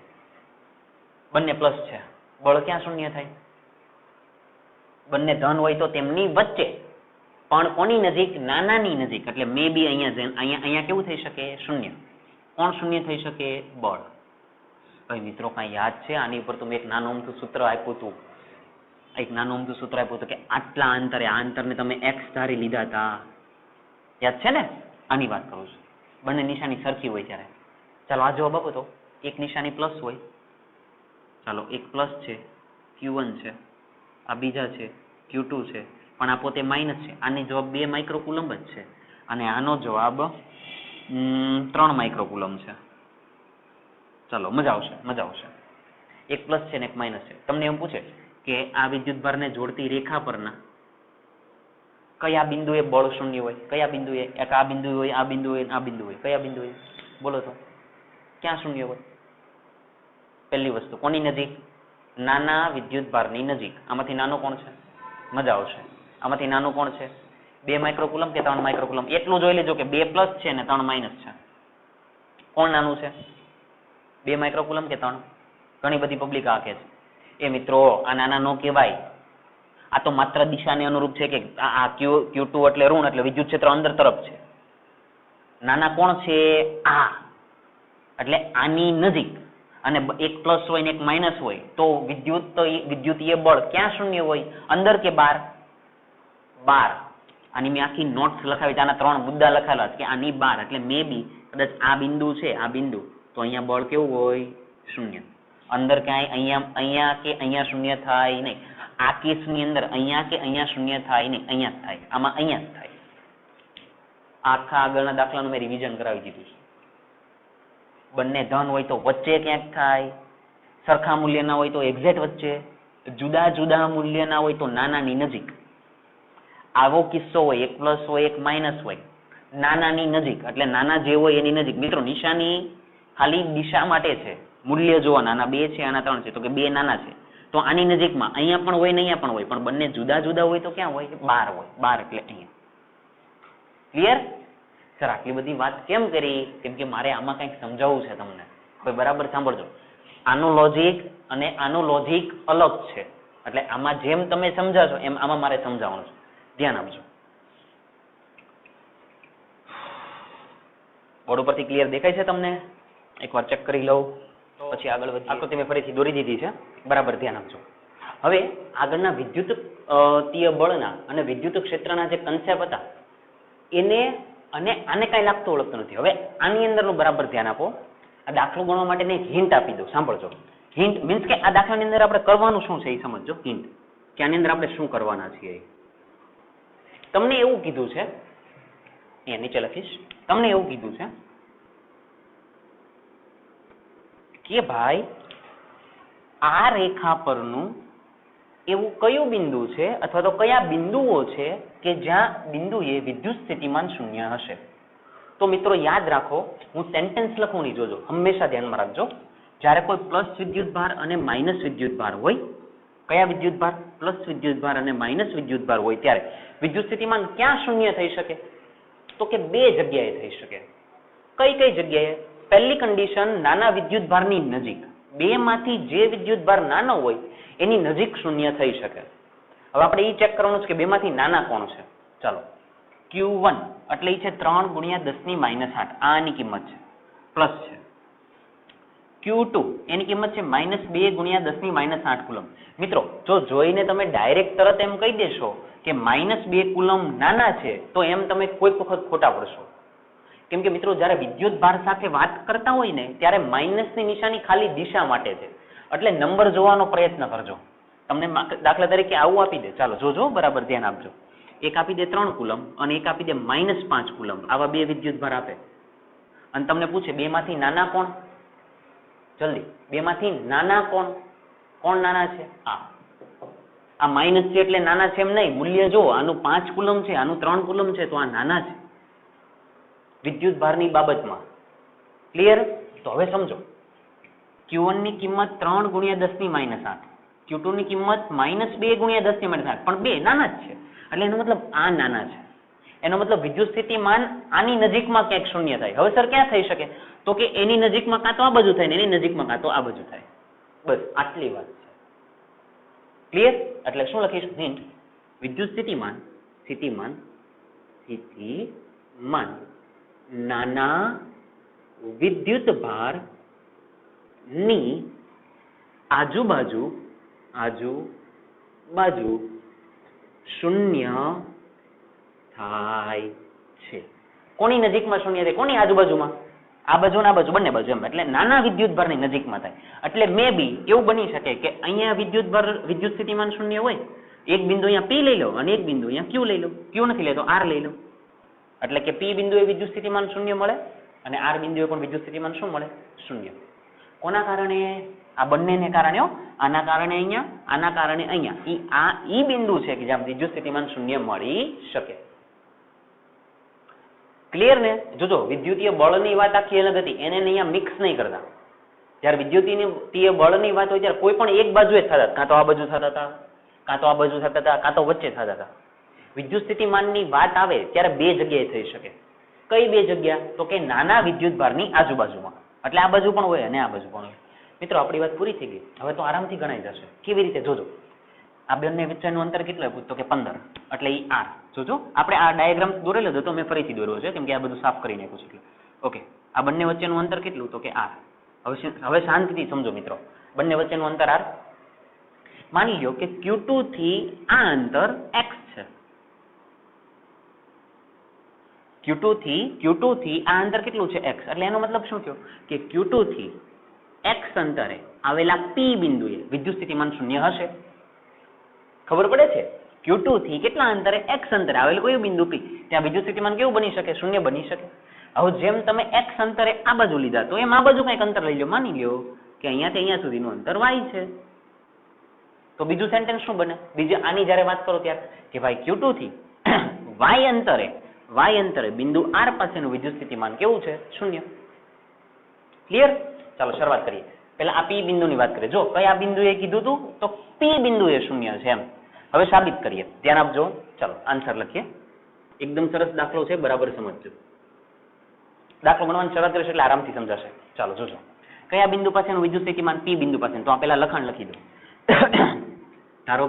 બંને પ્લસ છે. બળ ક્યાં શૂન્ય થાય? બંને ધન હોય તો તેમની વચ્ચે, પણ કોની નજીક? નાનાની નજીક. એટલે મે બી અહીંયા કેવું થઈ શકે? શૂન્ય. કોણ શૂન્ય થઈ શકે? બળ. ભાઈ મિત્રો કાંઈ યાદ છે? આની ઉપર તો મેં એક નાનું અમથું સૂત્ર આપ્યું હતું. એક નાનું અમથું સૂત્ર આપ્યું હતું કે આટલા અંતરે, આ અંતરને તમે x ધારી લીધા હતા. યાદ છે ને? આની વાત કરું છું. બંને નિશાની સરખી હોય ત્યારે. ચાલો આ જવાબ આપો તો. એક નિશાની પ્લસ હોય. ચાલો એક પ્લસ છે, Q1 છે, આ બીજા છે Q2 છે, પણ આ પોતે માઇનસ છે. આની જવાબ 2 માઇક્રોકુલમ જ છે અને આનો જવાબ 3 માઇક્રોકુલમ છે. ચાલો મજા આવશે, મજા આવશે. એક પ્લસ છે ને એક માઇનસ છે. તમને એમ પૂછે કે આ વિદ્યુત ભારને જોડતી રેખા પરના કયા બિંદુએ બળ શૂન્ય હોય? કયા બિંદુએ? એક આ બિંદુ હોય, આ બિંદુ હોય, આ બિંદુ હોય. કયા બિંદુએ? બોલો તો ક્યાં શૂન્ય હોય? પહેલી વસ્તુ કોની નજીક? નાના વિદ્યુત ભારની નજીક. આમાંથી નાનો કોણ છે? મજા આવશે. આમાંથી નાનું કોણ છે? 2 માઇક્રોકુલમ કે 3 માઇક્રોકુલમ? એટલું જોઈ લેજો કે 2 પ્લસ છે ને 3 માઇનસ છે. કોણ નાનું છે? 2 માઇક્રોકુલમ કે 3? ઘણી બધી પબ્લિક આ કહે છે એ મિત્રો આ નાના નો કહેવાય. આ તો માત્ર દિશાને અનુરૂપ છે કે આ Q2 એટલે ઋણ, એટલે વિદ્યુત ક્ષેત્ર અંદર તરફ છે. નાના કોણ છે? આ. એટલે આની નજીક. અને એક પ્લસ હોય ને એક માઇનસ હોય તો વિદ્યુતીય બળ ક્યાં શૂન્ય હોય? અંદર કે બહાર? બહાર. આની મેં આખી નોટ્સ લખાવી, આના 3 મુદ્દા લખાયેલા છે કે આની બહાર. એટલે મે બી કદાચ આ બિંદુ છે, આ બિંદુ, તો અહીંયા બળ કેવું હોય? શૂન્ય. અંદર ક્યાંય અહીંયા કે અહીંયા શૂન્ય થાય નહીં. આ કેસની અંદર અહીંયા કે અહીંયા શૂન્ય થાય નહીં, અહીંયા જ થાય. આમાં અહીંયા જ થાય. આખા આગળના દાખલાનું મેં રિવિઝન કરાવી દીધું છે. બંને ધન હોય તો વચ્ચે ક્યાંક થાય, સરખા મૂલ્યના હોય તો એક્ઝેક્ટ વચ્ચે, જુદા જુદા મૂલ્યના હોય તો નાનાની નજીક. આવો કિસ્સો હોય, એક પ્લસ હોય એક માઇનસ હોય, નાનાની નજીક. એટલે નાના જે હોય એની નજીક. મિત્રો નિશાની ખાલી દિશા માટે છે. મૂલ્ય જોવા નાના 2 છે, આના 3 છે, તો કે 2 નાના છે તો આની નજીકમાં અહીંયા પણ હોય ને અહીંયા પણ હોય, પણ બંને જુદા જુદા હોય તો ક્યાં હોય? બહાર હોય. બહાર એટલે અહીંયા. ક્લિયર? સર આટલી બધી વાત કેમ કરી? કેમ કે મારે આમાં કંઈક સમજાવવું છે તમને. હવે બરાબર સાંભળજો. આનું લોજિક અને આનું લોજિક અલગ છે. એટલે આમાં જેમ તમે સમજાશો એમ આમાં મારે સમજાવવાનું છે. ધ્યાન આપજો. બોર્ડ ઉપરથી ક્લિયર દેખાય છે તમને? એકવાર ચેક કરી લઉં પછી આગળ વધીએ. આકૃતિ મેં ફરીથી દોરી દીધી છે. બરાબર ધ્યાન આપજો. હવે આગળના વિદ્યુતીય બળના અને વિદ્યુત ક્ષેત્રના જે કન્સેપ્ટ હતા એને અને આને કાંઈ લાગતું ઓળખતું નથી. હવે આની અંદરનું બરાબર ધ્યાન આપો. આ દાખલો ગણવા માટે એક હિન્ટ આપી દઉં. સાંભળજો. હિન્ટ મીન્સ કે આ દાખલાની અંદર આપણે કરવાનું શું છે એ સમજજો. હિન્ટ કે આની અંદર આપણે શું કરવાના છીએ. તમને એવું કીધું છે, અહીંયા નીચે લખીશ, તમને એવું કીધું છે કે ભાઈ આ રેખા પરનું એવું કયું બિંદુ છે અથવા તો કયા બિંદુઓ છે કે જ્યાં બિંદુએ વિદ્યુત સ્થિતિમાન શૂન્ય હશે. તો મિત્રો યાદ રાખો, હું સેન્ટેન્સ લખું નહીં, જોજો, હંમેશા ધ્યાનમાં રાખજો. જ્યારે કોઈ પ્લસ વિદ્યુત ભાર અને માઇનસ વિદ્યુત ભાર હોય, કયા વિદ્યુત ભાર? પ્લસ વિદ્યુત ભાર અને માઇનસ વિદ્યુત ભાર હોય ત્યારે વિદ્યુત સ્થિતિમાન ક્યાં શૂન્ય થઈ શકે? તો કે 2 જગ્યાએ થઈ શકે. કઈ કઈ જગ્યાએ? પહેલી કન્ડિશન નાના વિદ્યુતભારની નજીક, બેમાંથી જે વિદ્યુતભાર નાનો હોય એની નજીક શૂન્ય થઈ શકે. હવે આપણે એ ચેક કરવાનું છે કે બેમાંથી નાના કોણ છે. ચાલો, Q1 એટલે એ છે 3 ગુણ્યા 10 - 8, આ આની કિંમત છે, પ્લસ છે. Q2 એની કિંમત છે -2 ગુણ્યા 10 - 8 કુલમ. મિત્રો જો જોઈને તમે ડાયરેક્ટ તરત એમ કહી દેશો કે -2 કુલમ નાના છે તો એમ તમે કોઈક વખત ખોટા પડશો. કેમ કે મિત્રો જ્યારે વિદ્યુત ભાર સાથે વાત કરતા હોય ને ત્યારે માઇનસની નિશાની ખાલી દિશા માટે છે, એટલે નંબર જોવાનો પ્રયત્ન કરજો. તમને દાખલા તરીકે આવું આપી દે, ચાલો જોજો, બરાબર ધ્યાન આપજો. એક આપી દે 3 કુલમ અને એક આપી દે -5 કુલમ, આવા બે વિદ્યુત ભાર આપે અને તમને પૂછે બેમાંથી નાના કોણ? જલ્દી, બેમાંથી નાના કોણ? કોણ નાના છે? આ માઇનસ છે એટલે નાના છે એમ નહીં, મૂલ્ય જો, આનું 5 કુલમ છે, આનું 3 કુલમ છે, તો આ નાના છે વિદ્યુત ભારની બાબતમાં. ક્લિયર? તો હવે સમજો, Q1 ની કિંમત 3 ગુણ્યા 10 - 8, Q2 ની કિંમત -2 ગુણ્યા 10 - 8, પણ બે નાના જ છે, એટલે એનો મતલબ આ નાના છે. એનો મતલબ વિદ્યુત સ્થિતિમાન આની નજીકમાં ક્યાંક શૂન્ય થાય. હવે સર ક્યાં થઈ શકે? તો કે એની નજીકમાં કાં તો આ બાજુ થાય ને એની નજીકમાં કાં તો આ બાજુ થાય. બસ આટલી વાત છે. ક્લિયર? એટલે શું લખીશું? હિન્ટ, વિદ્યુત સ્થિતિમાન નાના વિદ્યુત ભાર ની આજુબાજુ શૂન્ય થાય છે. કોની નજીકમાં શૂન્ય થાય? કોની આજુબાજુમાં? આ બાજુ ને આ બાજુ, બંને બાજુ એમ. એટલે નાના વિદ્યુત ભારની નજીકમાં થાય. એટલે મે બી એવું બની શકે કે અહીંયા વિદ્યુત સ્થિતિમાન શૂન્ય હોય, એક બિંદુ અહીંયા P લઈ લો અને એક બિંદુ અહીંયા Q લઈ લો. Q નથી લેતો, R લઈ લો. એટલે કે P બિંદુએ વિદ્યુત સ્થિતિમાન શૂન્ય મળે અને R બિંદુએ પણ વિદ્યુત સ્થિતિમાન શું મળે? શૂન્ય. કોના કારણે? આ બંનેને કારણે. આના કારણે અહીંયા, આના કારણે અહીંયા. આ ઈ બિંદુ છે કે જ્યાં વિદ્યુત સ્થિતિમાન શૂન્ય મળી શકે. ક્લિયર ને? જોજો, વિદ્યુતીય બળની વાત આખી અલગ હતી, એને અહીંયા મિક્સ નહીં કરતા. જ્યારે વિદ્યુતીય બળની વાત હોય ત્યારે કોઈ પણ એક બાજુએ થતા હતા, કાં તો આ બાજુ થતા હતા, કાં તો આ બાજુ થતા હતા, કાં તો વચ્ચે થતા હતા. વિદ્યુત સ્થિતિમાનની વાત આવે ત્યારે બે જગ્યાએ થઈ શકે. કઈ બે જગ્યા? તો કે નાના વિદ્યુત ભારની આજુબાજુમાં, એટલે આ બાજુ પણ હોય અને આ બાજુ પણ હોય. મિત્રો આપણી વાત પૂરી થઈ ગઈ. હવે તો આરામથી ગણાઈ જશે. કેવી રીતે? જોજો, આ બંને વચ્ચેનું અંતર કેટલું આપ્યું? તો કે 15, એટલે એ R. જોજો, આપણે આ ડાયાગ્રામ દોરેલો હતો, મેં ફરીથી દોર્યો છે કેમ કે આ બધું સાફ કરી નાખ્યું છે. ઓકે, આ બંને વચ્ચેનું અંતર કેટલું? તો કે R. હવે શાંતિથી સમજો મિત્રો, બંને વચ્ચેનું અંતર R. માની લો કે Q2 થી આ અંતર X છે. Q2 થી આ અંતર કેટલું છે? X. એટલે એનો મતલબ શું થયો? કે Q2 થી X અંતરે આવેલા P બિંદુએ વિદ્યુત સ્થિતિમાન શૂન્ય હશે. ખબર પડે છે? Q2 થી કેટલા અંતરે? X અંતરે આવેલું કોઈ બિંદુ P, ત્યાં વિદ્યુત સ્થિતિમાન કેવું બની શકે? શૂન્ય બની શકે. હવે જેમ તમે X અંતરે આ બાજુ લીધા તો એમ આ બાજુ કંઈક અંતર લઈ લો. માની લો કે અહીંયાથી અહીંયા સુધીનું અંતર Y છે. તો બીજું સેન્ટેન્સ શું બને? બીજી આની જ્યારે વાત કરો ત્યારે કે ભાઈ Q2 થી Y અંતરે બિંદુ R પાસેનું વિદ્યુત સ્થિતિમાન કેવું છે? શૂન્ય. ક્લિયર? ચાલો શરૂઆત કરીએ. પહેલા આ P બિંદુની વાત કરીએ. જો કયા બિંદુએ કીધું હતું? તો P બિંદુએ શૂન્ય છે એમ. હવે સાબિત કરીએ. ધ્યાન આપજો. ચાલો આન્સર લખીએ. એકદમ સરસ દાખલો છે, બરાબર સમજજો. દાખલો ગણવાની શરૂઆત કરીશું એટલે આરામથી સમજાશે. ચાલો જોજો, કયા બિંદુ પાસેનું વિદ્યુત સ્થિતિમાન? P બિંદુ પાસે. તો આ પહેલા લખાણ લખી દો. ધારો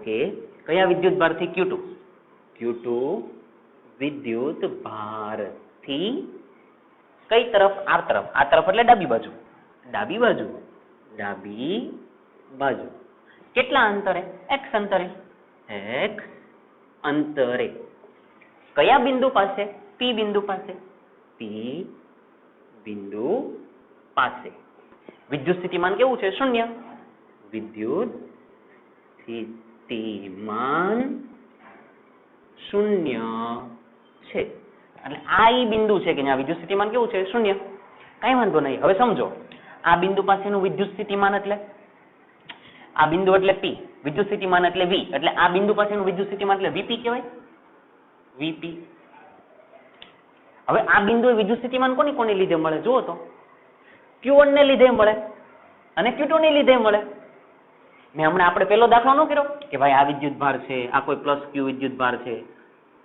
કે કયા વિદ્યુત ભારથી? Q2 વિદ્યુત ભારથી કઈ તરફ? R તરફ. આ તરફ એટલે ડાબી બાજુ. કેટલા અંતરે? X અંતરે. કયા બિંદુ પાસે? P બિંદુ પાસે. વિદ્યુત સ્થિતિમાન કેવું છે? શૂન્ય. વિદ્યુત સ્થિતિમાન શૂન્ય છે. એટલે આ ઈ બિંદુ છે કે જ્યાં વિદ્યુત સ્થિતિમાન કેવું છે? શૂન્ય. કઈ વાંધો નહીં. હવે સમજો, આ બિંદુ પાસેનું વિદ્યુત સ્થિતિમાન એટલે આ બિંદુ એટલે P, વિદ્યુત સ્થિતિમાન એટલે V, એટલે આ બિંદુ પાસેનું વિદ્યુત સ્થિતિમાન એટલે VP કહેવાય. VP. હવે આ બિંદુએ વિદ્યુત સ્થિતિમાન કોની લીધે મળે? જુઓ તો Q1 ને લીધે મળે અને Q2 ને લીધે મળે. મેં હમણાં આપણે પેલો દાખલો ન કર્યો કે ભાઈ આ વિદ્યુત ભાર છે, આ કોઈ પ્લસ Q વિદ્યુત ભાર છે,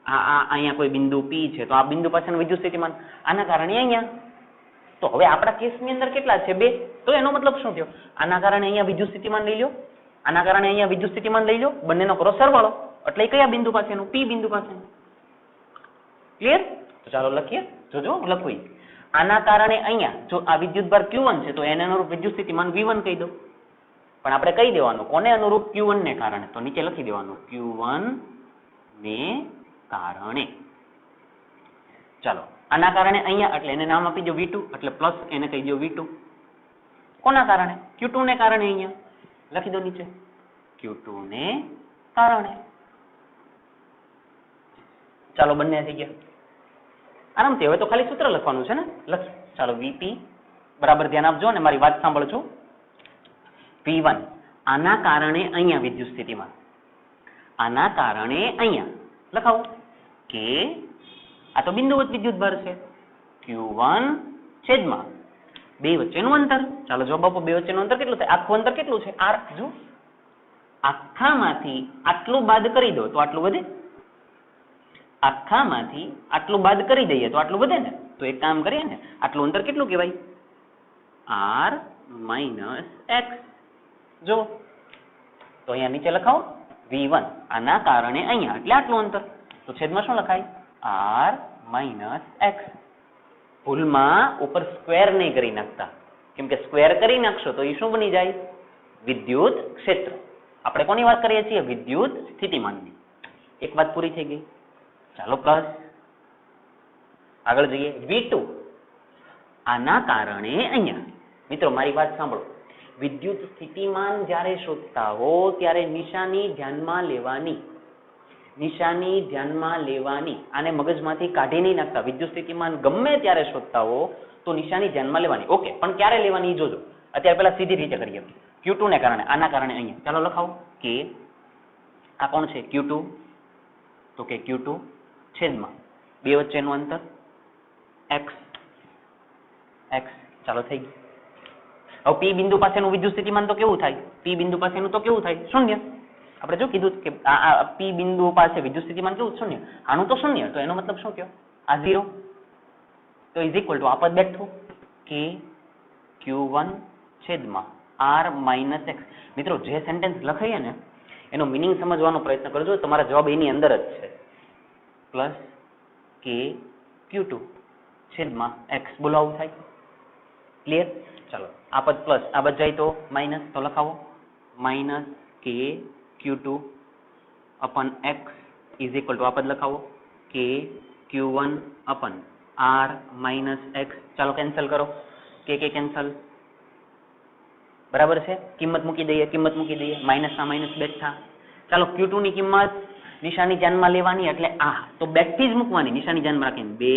આ અહીંયા કોઈ બિંદુ P છે તો આ બિંદુ પાસેનું વિદ્યુત સ્થિતિમાન આના કારણે અહીંયા. તો હવે આપણા કેસની અંદર કેટલા છે 2. તો એનો મતલબ શું થયો? આના કારણે અહીંયા વિદ્યુત સ્થિતિમાન લઈ લો, આના કારણે અહીંયા વિદ્યુત સ્થિતિમાન લઈ લો, બંનેનો કરો સરવાળો એટલે એ કયા બિંદુ પાસેનું? P બિંદુ પાસેનું. ક્લિયર? તો ચાલો લખીએ. જોજો લખવું. આના કારણે અહીંયા જો આ વિદ્યુતભાર Q1 છે તો એને અનુરૂપ વિદ્યુત સ્થિતિમાન V1 કહી દો. પણ આપણે કહી દેવાનું કોને અનુરૂપ? Q1 ને કારણે. તો નીચે લખી દેવાનું Q1 ને કારણે. ચાલો આના કારણે અહીંયા એટલે એને નામ આપી દો V2 એટલે પ્લસ એને કહી દો V2. કોના કારણે? Q2 ને કારણે. અહીંયા લખી દો નીચે Q2 ને કારણે. ચાલો બંને થઈ ગયા આરામથી. હવે તો ખાલી સૂત્ર લખવાનું છે ને. લખ. ચાલો VP બરાબર ધ્યાન આપજો અને મારી વાત સાંભળજો. V1 આના કારણે અહીંયા વિદ્યુત સ્થિતિમાન, આના કારણે અહીંયા લખાવો કે આ તો બિંદુવત વિદ્યુતભાર છે. Q1 છેદમાં 2 વચ્ચેનું અંતર. ચાલો જવાબ આપો. 2 વચ્ચેનું અંતર કેટલું થાય? આખું અંતર કેટલું છે? R. જો આખામાંથી આટલું બાદ કરી દો તો આટલું વધે. આખામાંથી આટલું બાદ કરી દઈએ તો આટલું વધે ને. તો એક કામ કરીએ ને, આટલું અંતર કેટલું કહેવાય? R - x. જો તો અહીંયા નીચે લખાવો V1 આના કારણે અહીંયા એટલે આટલું અંતર. તો છેદમાં શું લખાય? R - x. ભૂલમાં ઉપર સ્ક્વેર નહીં કરી નાખતા, કેમ કે સ્ક્વેર કરી નાખશો તો એ શું બની જાય? વિદ્યુત ક્ષેત્ર. આપણે કોની વાત કરીએ છીએ? વિદ્યુત સ્થિતિમાનની. એક વાત પૂરી થઈ ગઈ. ચાલો પ્લસ આગળ જઈએ. V2 આના કારણે અહીંયા. મિત્રો મારી વાત સાંભળો. વિદ્યુત સ્થિતિમાન જ્યારે શોધતા હો ત્યારે નિશાની ધ્યાનમાં લેવાની. નિશાની ધ્યાનમાં લેવાની. આને મગજમાંથી કાઢી નહીં નાખતા. વિદ્યુત સ્થિતિમાન ગમે ત્યારે શોધતા હો તો નિશાની ધ્યાનમાં લેવાની. ઓકે, પણ ક્યારે લેવાની એ જોજો. અત્યારે પહેલા સીધી રીતે કરીએ. Q2 ને કારણે આના કારણે અહીંયા. ચાલો લખાવો કે આ કોણ છે? Q2. તો કે Q2 છેદમાં 2 વચ્ચેનું અંતર x. x. ચાલો થઈ ગયું. હવે P બિંદુ પાસેનું વિદ્યુત સ્થિતિમાન તો કેવું થાય? P બિંદુ પાસેનું તો કેવું થાય? શૂન્ય. આપણે જો કીધું કે આ P બિંદુ પાસે વિદ્યુત સ્થિતિમાન કેવું? શૂન્ય. આનું તો શૂન્ય. તો એનો મતલબ શું થયો? આ 0. તો ઇઝ ઇક્વલ ટુ આ પદ બેઠું કે Q1 છેદમાં R - x. મિત્રો જે સેન્ટેન્સ લખાઈએ ને એનો મિનિંગ સમજવાનો પ્રયત્ન કરજો. તમારા જવાબ એની અંદર જ છે. પ્લસ કે Q2 છેદમાં x. બોલો આવું થાય. ક્લિયર? ચાલો આ પદ પ્લસ આ બધ જાય તો માઇનસ. તો લખાવો માઇનસ કે Q2 અપન x is equal to આ પદ લખાવો કે Q1 અપન R - x. ચાલો કેન્સલ કરો. કે કેન્સલ. બરાબર છે. કિંમત મૂકી દઈએ. માઇનસ ના માઇનસ બેઠા. ચાલો Q2 ની કિંમત નિશાની ધ્યાનમાં લેવાની એટલે આ તો બેકથી જ મૂકવાની. નિશાની ધ્યાનમાં રાખીને 2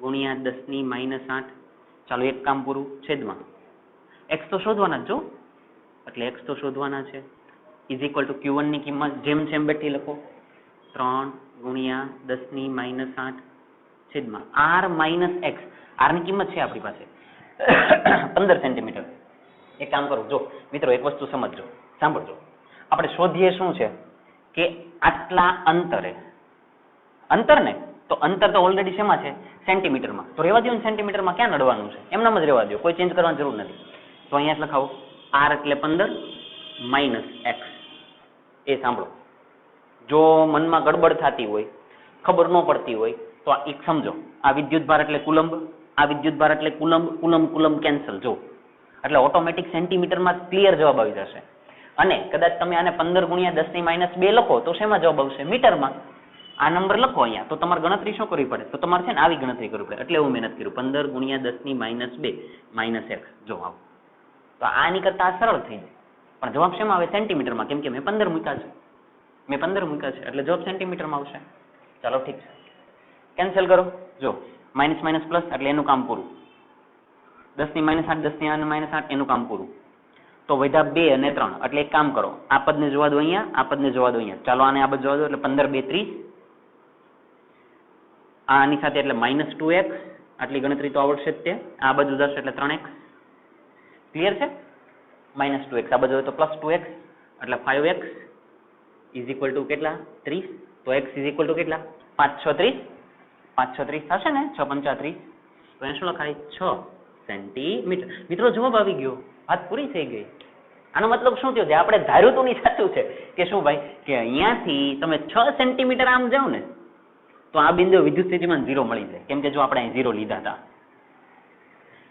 × 10 - 8. ચાલો એક કામ પૂરું. છેદમાં x તો શોધવાના જ જો, એટલે x તો શોધવાના છે. ઇઝ ઇક્વલ ટુ Q1 ની કિંમત જેમ બેઠી લખો 3 × 10 - 8 છેદમાં R - x. R ની કિંમત છે આપણી પાસે 15 સેન્ટીમીટર. એક કામ કરો. જો મિત્રો એક વસ્તુ સમજજો, સાંભળજો. આપણે શોધીએ શું છે કે આટલા અંતરે અંતર ને, તો અંતર તો ઓલરેડી શેમાં છે? સેન્ટીમીટરમાં. તો રહેવા દો ને, સેન્ટીમીટરમાં ક્યાં નડવાનું છે? એમનામ જ રહેવા દો, કોઈ ચેન્જ કરવાની જરૂર નથી. તો અહીંયા લખાવો R એટલે 15 - x. એ સાંભળો, જો મનમાં ગડબડ થતી હોય, ખબર ન પડતી હોય તો આ એક સમજો. આ વિદ્યુતભાર એટલે કુલંબ, આ વિદ્યુતભાર એટલે કુલંબ કેન્સલ. જો એટલે ઓટોમેટિક સેન્ટીમીટરમાં ક્લિયર જવાબ આવી જશે. અને કદાચ તમે આને 15 × 10 - 2 લખો તો શેમાં જવાબ આવશે? મીટરમાં. આ નંબર લખો અહીંયા તો તમારે ગણતરી શું કરવી પડે? તો તમારે છે ને આવી ગણતરી કરવી પડે. એટલે એવું મહેનત કર્યું. 15 × 10 - 2 - x. જો આવો તો આની કરતા આ સરળ થઈ જાય. પણ જવાબ શેમાં આવે? સેન્ટીમીટરમાં. કેમ કે મેં 15 મૂક્યા છે એટલે જવાબ સેન્ટીમીટરમાં આવશે. ચાલો ઠીક છે. કેન્સલ કરો. જો માઇનસ પ્લસ એટલે એનું કામ પૂરું. 10 - 8 10 - 8 એનું કામ પૂરું. તો વધ્યા 2 અને 3 એટલે એક કામ કરો. આ પદને જોવા દો અહીંયા, આ પદને જોવા દો અહીંયા. ચાલો આને આ બાજુ જોવા દો એટલે 15 2 30. આની સાથે એટલે -2x. આટલી ગણતરી તો આવડશે જ તે. આ બાજુ જશે એટલે 3x. ક્લિયર છે? -2x આ બાજુ તો +2x એટલે 5x ઇઝ ઇક્વલ ટુ કેટલા? 30. તો x ઇઝ ઇક્વલ ટુ કેટલા? 5 6 30, 5 6 30 થશે ને, 6 5 30, તો અહીંયા શું લખાય 6 સેન્ટીમીટર. મિત્રો જવાબ આવી ગયો, વાત પૂરી થઈ ગઈ. આનો મતલબ શું થયો? જે આપણે ધાર્યું હતું નહીં સાચું છે કે શું ભાઈ, કે અહીંયાથી તમે 6 સેન્ટીમીટર આમ જાઓ ને તો આ બિંદુ વિદ્યુત સ્થિતિમાન 0 મળી જાય, કેમ કે જો આપણે અહીં 0 લીધા હતા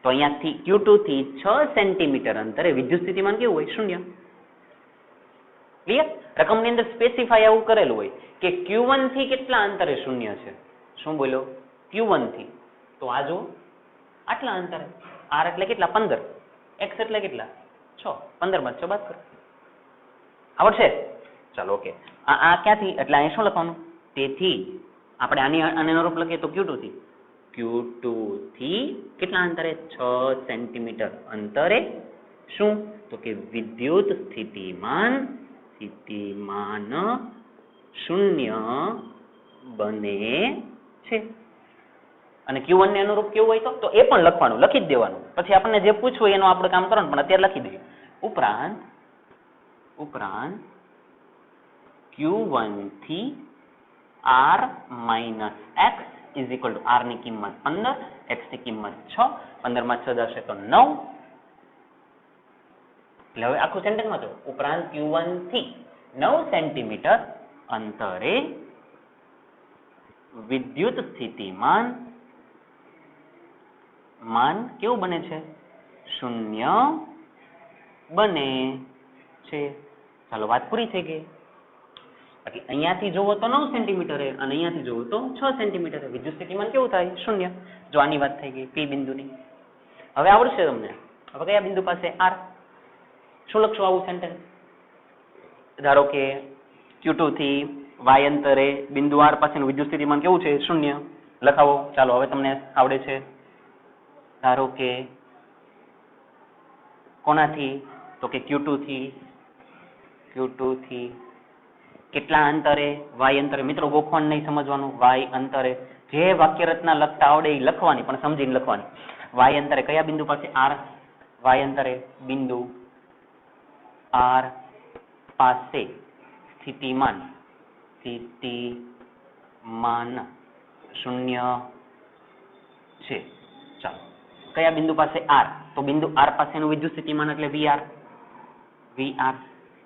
તો અહીંયાથી Q2 થી 6 સેન્ટીમીટર અંતરે વિદ્યુત સ્થિતિમાન કેવું હોય? 0. ક્લિયર? રકમની અંદર સ્પેસિફાય આવું કરેલું હોય કે Q1 થી કેટલા અંતરે 0 છે. શું બોલ્યો? Q1 થી. તો આ જો આટલા અંતરે, R એટલે કેટલા? 15, X એટલે કેટલા? 6, 15 માં 6 બાદ કરો. આવડશે? ચાલો ઓકે. આ ક્યાંથી? એટલે અહીં શું લખવાનું? તેથી આપણે આને અનુરૂપ લખીએ તો Q2 થી. Q2 થી કેટલા અંતરે? 6 સેન્ટીમીટર અંતરે શું? તો કે વિદ્યુત સ્થિતિમાન 0 બને છે. અને Q1 ને અનુરૂપ કેવું હોય તો એ પણ લખવાનું, લખી જ દેવાનું. પછી આપણને જે પૂછવું એનું આપણે કામ કરવાનું, પણ અત્યારે લખી દઈએ. ઉપરાંત Q1 થી R minus X is equal two R ની કિંમત 15, X ની કિંમત 6, 15 માં 6 જશે તો 9. એટલે હવે આખું સેન્ટેન્સમાં જો, ઉપરાંત Q1 થી 9 સેન્ટીમીટર અંતરે વિદ્યુત સ્થિતિમાન કેવું બને છે? 0 બને છે. ચાલો વાત પૂરી થઈ ગઈ. એટલે અહીંયાથી જોવો તો 9 સેન્ટીમીટર અને અહીંયાથી જોવો તો 6 સેન્ટીમીટર. વિદ્યુત સ્થિતિમાન કેવું થાય? 0. જો આની વાત થઈ ગઈ P બિંદુની. હવે આવડશે તમને. હવે કયા બિંદુ પાસે? R. શું લખશું આવું સેન્ટેન્સ? ધારો કે Q2 થી Y અંતરે બિંદુ R પાસેનું વિદ્યુત સ્થિતિમાન કેવું છે? 0. લખાવો. ચાલો હવે તમને આવડે છે. ધારો કે કોનાથી? તો કે Q2 થી કેટલા અંતરે? Y અંતરે. મિત્રો ગોખવાનું નહીં, સમજવાનું. Y અંતરે જે વાક્ય રચના લખતા આવડે એ લખવાની, પણ સમજીને લખવાની. Y અંતરે કયા બિંદુ પાસે? R. Y અંતરે બિંદુ R પાસે સ્થિતિમાન 0 છે. ચાલો કયા બિંદુ પાસે? R. તો બિંદુ R પાસેનું વિદ્યુત સ્થિતિમાન એટલે VR.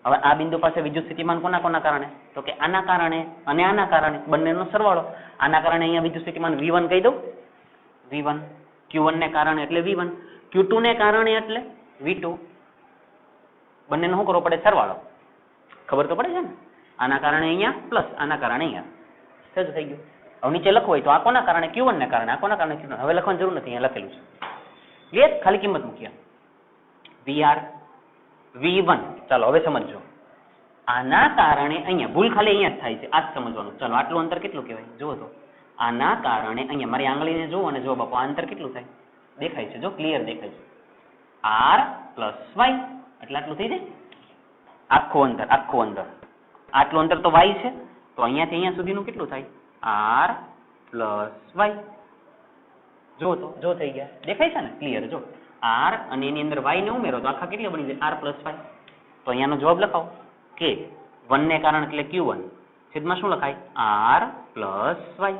હવે આ બિંદુ પાસે વિદ્યુત સ્થિતિમાન કોના કારણે? તો કે આના કારણે અને આના કારણે, બંનેનો સરવાળો. આના કારણે અહીંયા વિદ્યુત સ્થિતિમાન V1 કહી દઉં. V1. Q1 ને કારણે એટલે V1, Q2 ને કારણે એટલે V2. બંનેનો શું કરવો પડે? સરવાળો. ખબર તો પડે છે ને? આના કારણે અહીંયા પ્લસ, આના કારણે અહીંયા. સજ થઈ ગયું. હવે નીચે લખવું હોય તો આ કોના કારણે? Q1 ને કારણે. આ કોના કારણે? Q2. હવે લખવાની જરૂર નથી, અહીંયા લખેલું છે. ક્લિયર? ખાલી કિંમત મૂક્યા. VR V1. ચાલો હવે સમજો. આના કારણે અહીંયા ભૂલ ખાલી અહીંયા જ થાય છે, આ જ સમજવાનું. ચાલો આટલું અંતર કેટલું કહેવાય? જુઓ તો આના કારણે અહીંયા મારી આંગળીને જુઓ અને જુઓ બાપુ, આ અંતર કેટલું થાય? દેખાય છે? જો ક્લિયર દેખાય છે. R પ્લસ Y એટલે આટલું થઈ જાય. આખું અંતર આટલું અંતર તો Y છે, તો અહીંયાથી અહીંયા સુધીનું કેટલું થાય? R plus Y. જો થઈ ગયા. દેખાય છે ને? ક્લિયર. જો R અને એની અંદર Y ને ઉમેરો તો આખા કેટલા બની જાય? R plus Y. તો અહીંયાનો જવાબ લખાવો કે 1 ને કારણે એટલે Q1 છેદમાં શું લખાય? R plus Y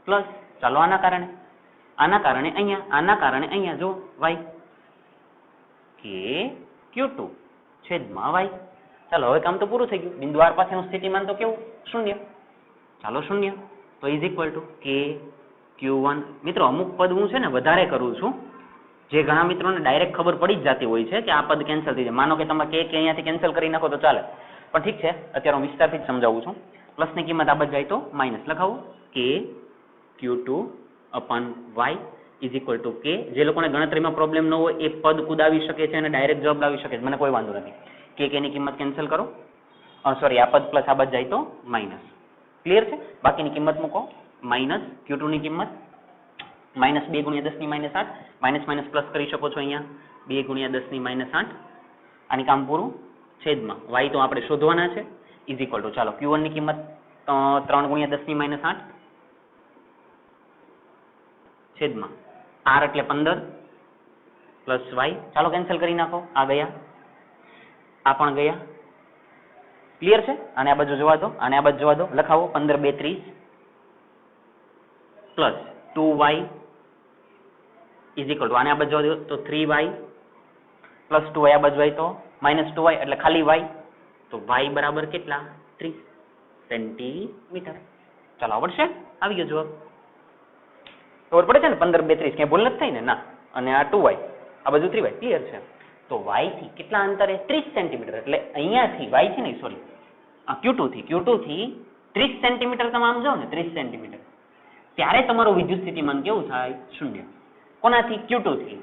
plus. ચાલો આના કારણે અહીંયા જો Y કે Q2 છેદમાં Y. ચાલો હવે કામ તો પૂરું થઈ ગયું. બિંદુ R પાસેનું સ્થિતિમાન તો કેવું? 0. ચાલો 0. તો is equal to K Q1. મિત્રો અમુક પદ હું છે ને વધારે કરું છું, જે ઘણા મિત્રોને ડાયરેક્ટ ખબર પડી જ જતી હોય છે કે આ પદ કેન્સલ થઈ જાય. માનો કે તમે કે અહીંયાથી કેન્સલ કરી નાખો તો ચાલે, પણ ઠીક છે, અત્યારે હું વિસ્તારથી જ સમજાવું છું. પ્લસની કિંમત આ બાજુ જાય તો માઇનસ લખાવું. K Q2 upon Y is equal to K. જે લોકોને ગણતરીમાં પ્રોબ્લેમ ન હોય એ પદ કુદાવી શકે છે અને ડાયરેક્ટ જવાબ લાવી શકે છે, મને કોઈ વાંધો નથી. K ની કિંમત કેન્સલ કરો. સોરી, આ પદ પ્લસ આ બાજુ જાય તો માઇનસ. ક્લિયર છે? બાકીની કિંમત મૂકો. માઇનસ Q2 ની કિંમત માઇનસ 2 ગુણ્યા 10 ની માઇનસ 8. માઇનસ પ્લસ કરી શકો છો અહીંયા. 2 ગુણ્યા 10 ની માઇનસ 8. આની કામ પૂરું. છેદમાં Y તો આપણે શોધવાના છે. ઇઝ ઇક્વલ ટુ ચાલો Q1 ની કિંમત 3 ગુણ્યા 10 ની માઇનસ 8 છેદમાં R એટલે 15 પ્લસ Y. ચાલો કેન્સલ કરી નાખો. આ ગયા, આ પણ ગયા. ક્લિયર છે? આને આ બાજુ જોવા દો, આને આ બાજુ જોવા દો, લખાવો 15 2 30 plus 2y is equal two આને આ બાજુ જોવા દો તો 3y પ્લસ 2y આ બાજુ હોય તો માઇનસ 2y એટલે ખાલી y, તો y બરાબર કેટલા? 30 સેન્ટીમીટર. ચાલો આવડશે? આવી ગયો જવાબ. ખબર પડે છે ને 15 2 30 ક્યાંય ભૂલ નથી થઈ ને? ના. અને આ 2y આ બાજુ 3y ક્લિયર છે. તો y થી કેટલા અંતરે? 30 સેન્ટીમીટર. એટલે અહીંયાથી y છે ને સોરી Q2 થી 30 સેન્ટીમીટર તમે આમ જાઓ ને 30 સેન્ટીમીટર ત્યારે તમારું વિદ્યુત સ્થિતિમાન કેવું થાય? 0. કોનાથી? Q2 થી.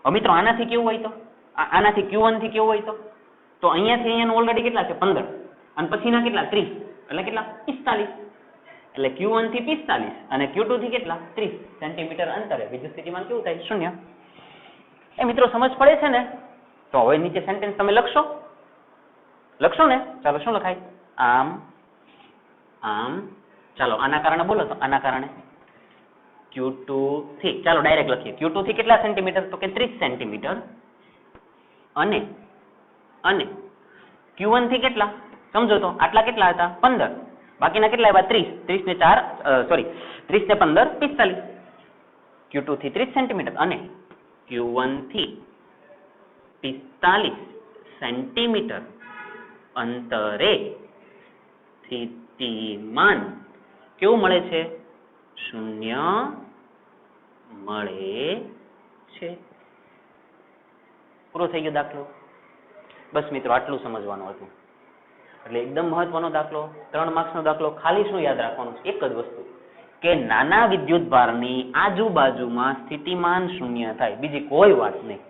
હવે મિત્રો આનાથી કેવું હોય તો? આનાથી Q1 થી કેવું હોય તો અહીંયાથી અહીંયાનું ઓલરેડી કેટલા છે? 15 અને પછીના કેટલા? 30 એટલે કેટલા? 45. એટલે Q1 થી 45 અને Q2 થી કેટલા? 30 સેન્ટીમીટર અંતરે વિદ્યુત સ્થિતિમાન કેવું થાય? 0. એ મિત્રો સમજ પડે છે ને? તો હવે નીચે સેન્ટેન્સ તમે લખશો ને? ચાલો શું લખાય? આમ ચાલો આના કારણે બોલો તો આના કારણે Q2 થી ચાલો ડાયરેક્ટ લખીએ. Q2 થી કેટલા સેન્ટીમીટર? તો કે 30 સેન્ટીમીટર અને Q1 થી કેટલા? સમજો તો આટલા કેટલા હતા? 15. બાકીના કેટલા આવ્યા? 30 ને 15 45. Q2 થી 30 સેન્ટીમીટર અને Q1 થી 45 સેન્ટીમીટર અંતરે સ્થિતિમાન કેવું મળે છે? 0 મળે છે. પૂરો થઈ ગયો દાખલો. બસ મિત્રો આટલું સમજવાનું હતું. એટલે એકદમ મહત્વનો દાખલો, 3 માર્ક્સનો દાખલો. ખાલી શું યાદ રાખવાનું છે? એક જ વસ્તુ કે નાના વિદ્યુત ભારની આજુબાજુમાં સ્થિતિમાન 0 થાય, બીજી કોઈ વાત નહીં.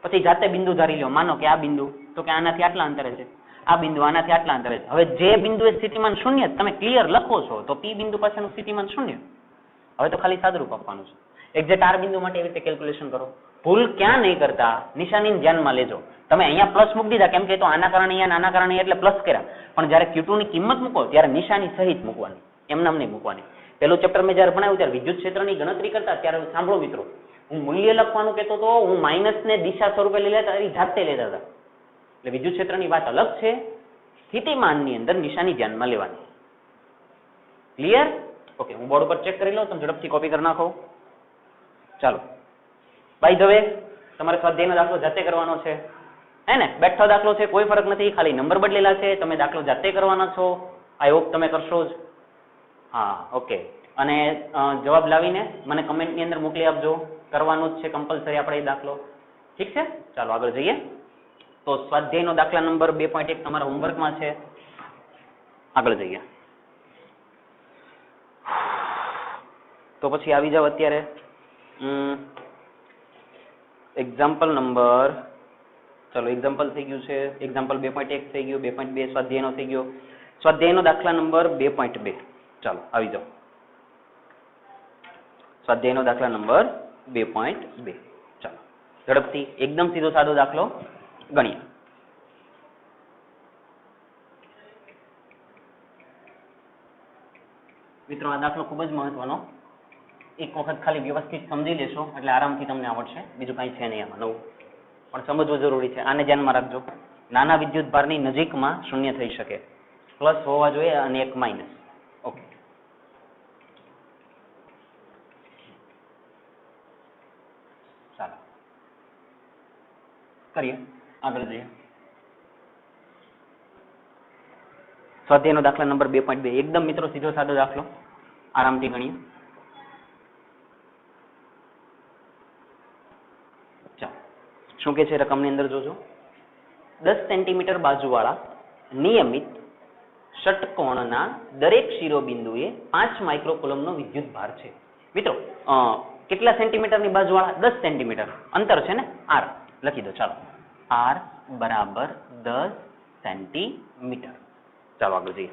પછી જાતે બિંદુ ધારી લો. માનો કે આ બિંદુ તો કે આનાથી આટલા અંતરે છે, આ બિંદુ આનાથી આટલા અંતરે છે. હવે જે બિંદુએ સ્થિતિમાન 0 તમે ક્લિયર લખો છો તો P બિંદુ પાસેનું સ્થિતિમાન 0. હવે તો ખાલી સાદુરૂપ આપવાનું છે. એક્ઝેક્ટ R બિંદુ માટે એવી રીતે કેલ્ક્યુલેશન કરો. ભૂલ ક્યાં નહીં કરતા? નિશાનીને ધ્યાનમાં લેજો. તમે અહીંયા પ્લસ મૂકી દીધા કેમ કે તો આના કારણે અહીંયા આના કારણે એટલે પ્લસ કર્યા, પણ જ્યારે Q2 ની કિંમત મૂકો ત્યારે નિશાની સહિત મૂકવાની, એમ નામ નહીં મૂકવાની. પેલું ચેપ્ટર મેં જ્યારે ભણાવ્યું ત્યારે વિદ્યુત ક્ષેત્રની ગણતરી કરતા ત્યારે સાંભળો મિત્રો, હું મૂલ્ય લખવાનું કહેતો તો હું માઇનસ ને દિશા સ્વરૂપે લઈ લેતા, એ જાતે લેતા હતા. એટલે વિદ્યુત ક્ષેત્રની વાત અલગ છે, સ્થિતિમાનની અંદર નિશાની ધ્યાનમાં લેવાની. ક્લિયર? ઓકે, હું બોર્ડ ઉપર ચેક કરી લઉં, તમે ઝડપથી કોપી કરી નાખો. ચાલો, બાય ધ વે તમારે સ્વાધ્યાયનો દાખલો જાતે કરવાનો છે, હે ને? બેઠો દાખલો છે, કોઈ ફરક નથી, ખાલી નંબર બદલેલા છે. તમે દાખલો જાતે કરવાના છો. આઈ હોપ તમે કરશો જ. હા, ઓકે. અને જવાબ લાવીને મને કમેન્ટની અંદર મોકલી આપજો. કરવાનું જ છે કમ્પલસરી આપણે એ દાખલો. ઠીક છે? ચાલો આગળ જઈએ. તો સ્વાધ્યાયનો દાખલા નંબર 2.1 તમારા હોમવર્કમાં છે. આગળ જઈએ. તો પછી આવી જાવ અત્યારે એક્ઝામ્પલ નંબર, ચલો એક્ઝામ્પલ થઈ ગયું છે, એક્ઝામ્પલ 2.1 થઈ ગયું, 2.2 સ્વાધ્યાયનો થઈ ગયો. સ્વાધ્યાયનો દાખલા નંબર 2.2. ચાલો આવી જાઓ. સ્વાધ્યાયનો દાખલા નંબર 2.2. ચાલો ઝડપથી એકદમ સીધો સાદો દાખલો ગણીએ. મિત્રો આ દાખલો ખૂબ જ મહત્વનો. એક વખત ખાલી વ્યવસ્થિત સમજી લેશો એટલે આરામથી તમને આવડશે. બીજું કાંઈ છે નહીં આમાં નવું, પણ સમજવું જરૂરી છે. આને ધ્યાનમાં રાખજો. નાના વિદ્યુત ભારની નજીકમાં 0 થઈ શકે, પ્લસ હોવા જોઈએ અને એક માઇનસ. ઓકે, ચાલો કરીએ, આગળ જઈએ. સ્વાધ્યાયનો દાખલા નંબર 2.2 એકદમ મિત્રો સીધો સાદો દાખલો, આરામથી ગણીએ. શું કે છે રકમની અંદર જોજો. 10 સેન્ટીમીટર બાજુવાળા નિયમિત ષટકોણના દરેક શિરોબિંદુએ 5 માઇક્રોકુલમનો વિદ્યુત ભાર છે. મિત્રો કેટલા સેન્ટીમીટરની બાજુવાળા? 10 સેન્ટીમીટર અંતર છે ને, R લખી દો. ચાલો, R બરાબર 10 સેન્ટીમીટર. ચાલો આગળ જઈએ.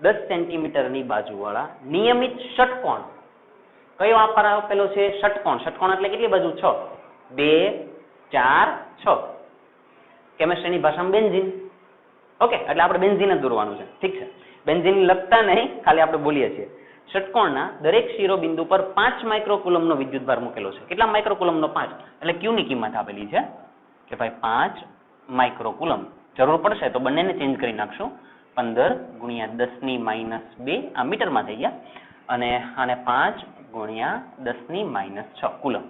10 સેન્ટીમીટરની બાજુવાળા નિયમિત ષટકોણ. કયો આપેલો છે? ષટકોણ. ષટકોણ એટલે કેટલી બાજુ? 6. 2 4 6. કેમિસ્ટ્રીની ભાષામાં બેન્ઝીન. ઓકે, એટલે આપણે બેન્ઝીન જ દોરવાનું છે. ઠીક છે, બેન્ઝીન લખતા નહીં, ખાલી આપણે બોલીએ છીએ. ષટકોણના દરેક શિરોબિંદુ પર 5 માઇક્રોકુલમનો વિદ્યુતભાર મૂકેલો છે. કેટલા માઇક્રોકુલમનો? 5. એટલે Q ની કિંમત આપેલી છે કે ભાઈ 5 માઇક્રોકુલમ. જરૂર પડશે તો બંનેને ચેન્જ કરી નાખશું. 15 ગુણ્યા 10 ની માઇનસ 2 આ મીટરમાં થઈ ગયા અને આને 5 ગુણ્યા 10 ની માઇનસ 6 કુલમ.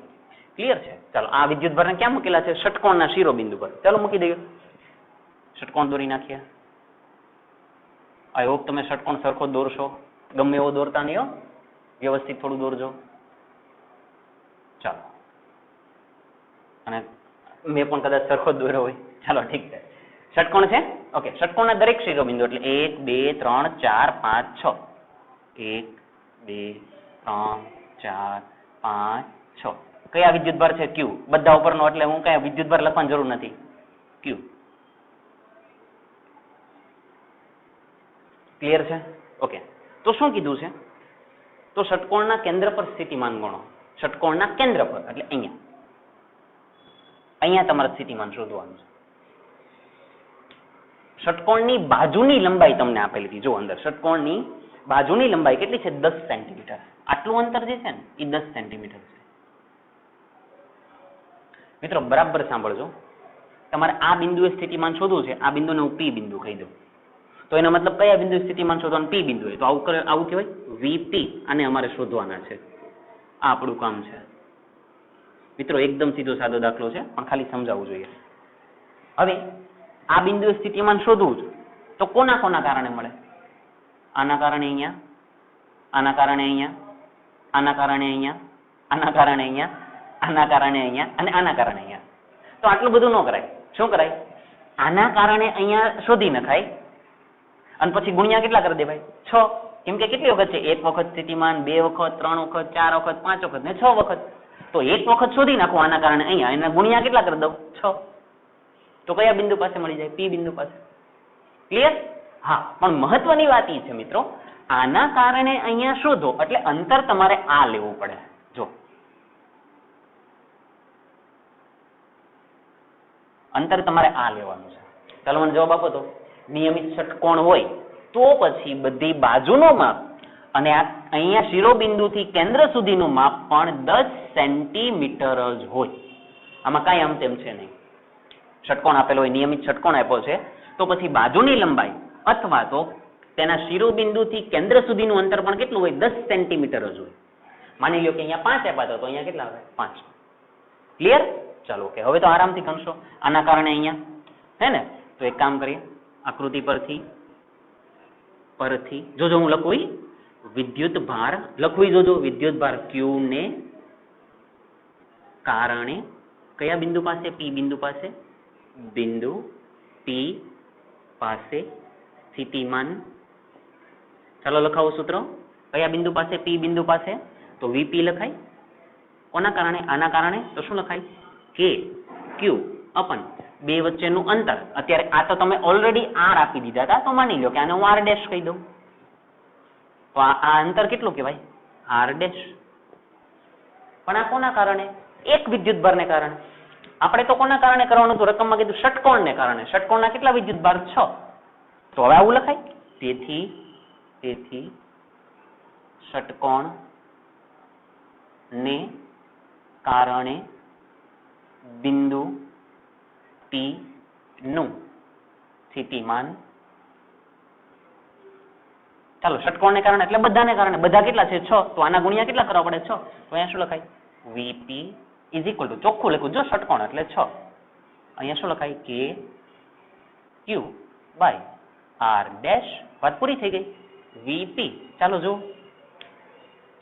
ક્લિયર છે? ચાલો આ વિદ્યુતભારને ક્યાં મૂકેલા છે? ષટકોણના શિરોબિંદુ પર. ચાલો મૂકી દઈએ, ષટકોણ દોરી નાખીએ. આઈ હોપ તમે ષટકોણ સરખો દોરશો, ગમે એવો દોરતા નહીં હો, વ્યવસ્થિત થોડું દોરજો. ચાલો, અને મેં પણ કદાચ સરખો જ દોર્યો હોય. ચાલો ઠીક છે, ષટકોણ છે. ઓકે, ષટકોણના દરેક શિરોબિંદુ એટલે 1 2 3 4 5 6. 1 2 3 4 5 6. કયા વિદ્યુતભાર છે? Q. બધા ઉપરનો એટલે હું કયા વિદ્યુતભાર લખવાની જરૂર નથી, Q. ક્લિયર છે? ઓકે, તો શું કીધું છે? તો ષટકોણના કેન્દ્ર પર સ્થિતિમાન ગણો. ષટકોણના કેન્દ્ર પર એટલે અહીંયા, અહીંયા તમારે સ્થિતિમાન શોધવાનું છે. ષટકોણની બાજુની લંબાઈ તમને આપેલી હતી. જો અંદર ષટકોણની બાજુની લંબાઈ કેટલી છે? 10 સેન્ટીમીટર. આટલું અંતર જે છે ને એ 10 સેન્ટીમીટર છે. મિત્રો બરાબર સાંભળજો, તમારે આ બિંદુએ સ્થિતિમાન શોધવું છે. આ બિંદુને હું P બિંદુ કહી દઉં, તો એનો મતલબ કયા બિંદુએ સ્થિતિમાન શોધવાનું? P બિંદુ. તો આવું કહેવાય VP, અને અમારે શોધવાના છે. આ આપણું કામ છે મિત્રો. એકદમ સીધો સાદો દાખલો છે, પણ ખાલી સમજાવવું જોઈએ. હવે આ બિંદુએ સ્થિતિમાન શોધવું છે તો કોના કોના કારણે મળે? આના કારણે અહીંયા, આના કારણે અહીંયા, આના કારણે અહીંયા, આના કારણે અહીંયા, આના કારણે અહીંયા અને આના કારણે અહીંયા. તો આટલું બધું ન કરાય. શું કરાય? આના કારણે અહીંયા શોધી નખાય અને પછી ગુણ્યા કેટલા કરી દેવાય? 6. કેમ કે કેટલી વખત છે? 1 વખત સ્થિતિમાન, 2 વખત, 3 વખત, 4 વખત, 5 વખત ને 6 વખત. તો 1 વખત શોધી નાખો આના કારણે અહીંયા, એના ગુણ્યા કેટલા કરી દઉં? 6. તો કયા બિંદુ પાસે મળી જાય? P બિંદુ પાસે. ક્લિયર? હા, પણ મહત્વની વાત એ છે મિત્રો, આના કારણે અહીંયા શોધો એટલે અંતર તમારે આ લેવું પડે. જો અંતર તમારે આ લેવાનું છે. ચાલો મને જવાબ આપો તો. નિયમિત ષટકોણ હોય તો પછી બધી બાજુનો માપ અને અહીંયા શિરોબિંદુથી કેન્દ્ર સુધીનું માપ પણ 10 સેન્ટીમીટર જ હોય. આમાં કાંઈ આમ તેમ છે નહીં. ષટકોણ આપેલો હોય, નિયમિત ષટકોણ આપ્યો છે, તો પછી બાજુની લંબાઈ અથવા તો તેના શિરોબિંદુથી કેન્દ્ર સુધીનું અંતર પણ કેટલું હોય? 10 સેન્ટીમીટર જ હોય. માની લો કે અહીંયા 5 આપ્યા તો અહીંયા કેટલા આવે? 5. ક્લિયર? ચાલો ઓકે, હવે તો આરામથી ગણશો. આના કારણે અહીંયા હે ને, તો એક કામ કરીએ, આકૃતિ પરથી જોજો હું લખું વિદ્યુત ભાર લખવી. જોજો વિદ્યુત ભાર Q ને કારણે કયા બિંદુ પાસે? P બિંદુ પાસે. બિંદુ P પાસે સ્થિતિમાન. ચાલો લખાવો સૂત્ર. કયા બિંદુ પાસે? P બિંદુ પાસે. તો VP લખાય. કોના કારણે? આના કારણે. તો શું લખાય? K Q અપન 2 વચ્ચેનું અંતર. અત્યારે આ તો તમે ઓલરેડી R આપી દીધા હતા, તો માની લો કે આને હું R ડેશ કહી દઉં. તો આ અંતર કેટલું કહેવાય? R dash. પણ આ કોના કારણે? એક વિદ્યુતભારને કારણે. આપણે તો કોના કારણે કરવાનું હતું? રકમમાં કીધું ષટકોણને કારણે. ષટકોણના કેટલા વિદ્યુતભાર? 6. તો હવે આવું લખાય. તેથી ષટકોણ ને કારણે બિંદુ P નું સ્થિતિમાન. ચાલો ષટકોણને કારણે એટલે બધાને કારણે. બધા કેટલા છે? 6. તો આના ગુણ્યા કેટલા કરવા પડે? 6. તો અહીંયા શું લખાય? VP ઇઝ ઇક્વલ ટુ, ચોખ્ખું લખું જો, ષટકોણ એટલે 6. અહીંયા શું લખાય? K Q by R dash. વાત પૂરી થઈ ગઈ. VP ચાલો જો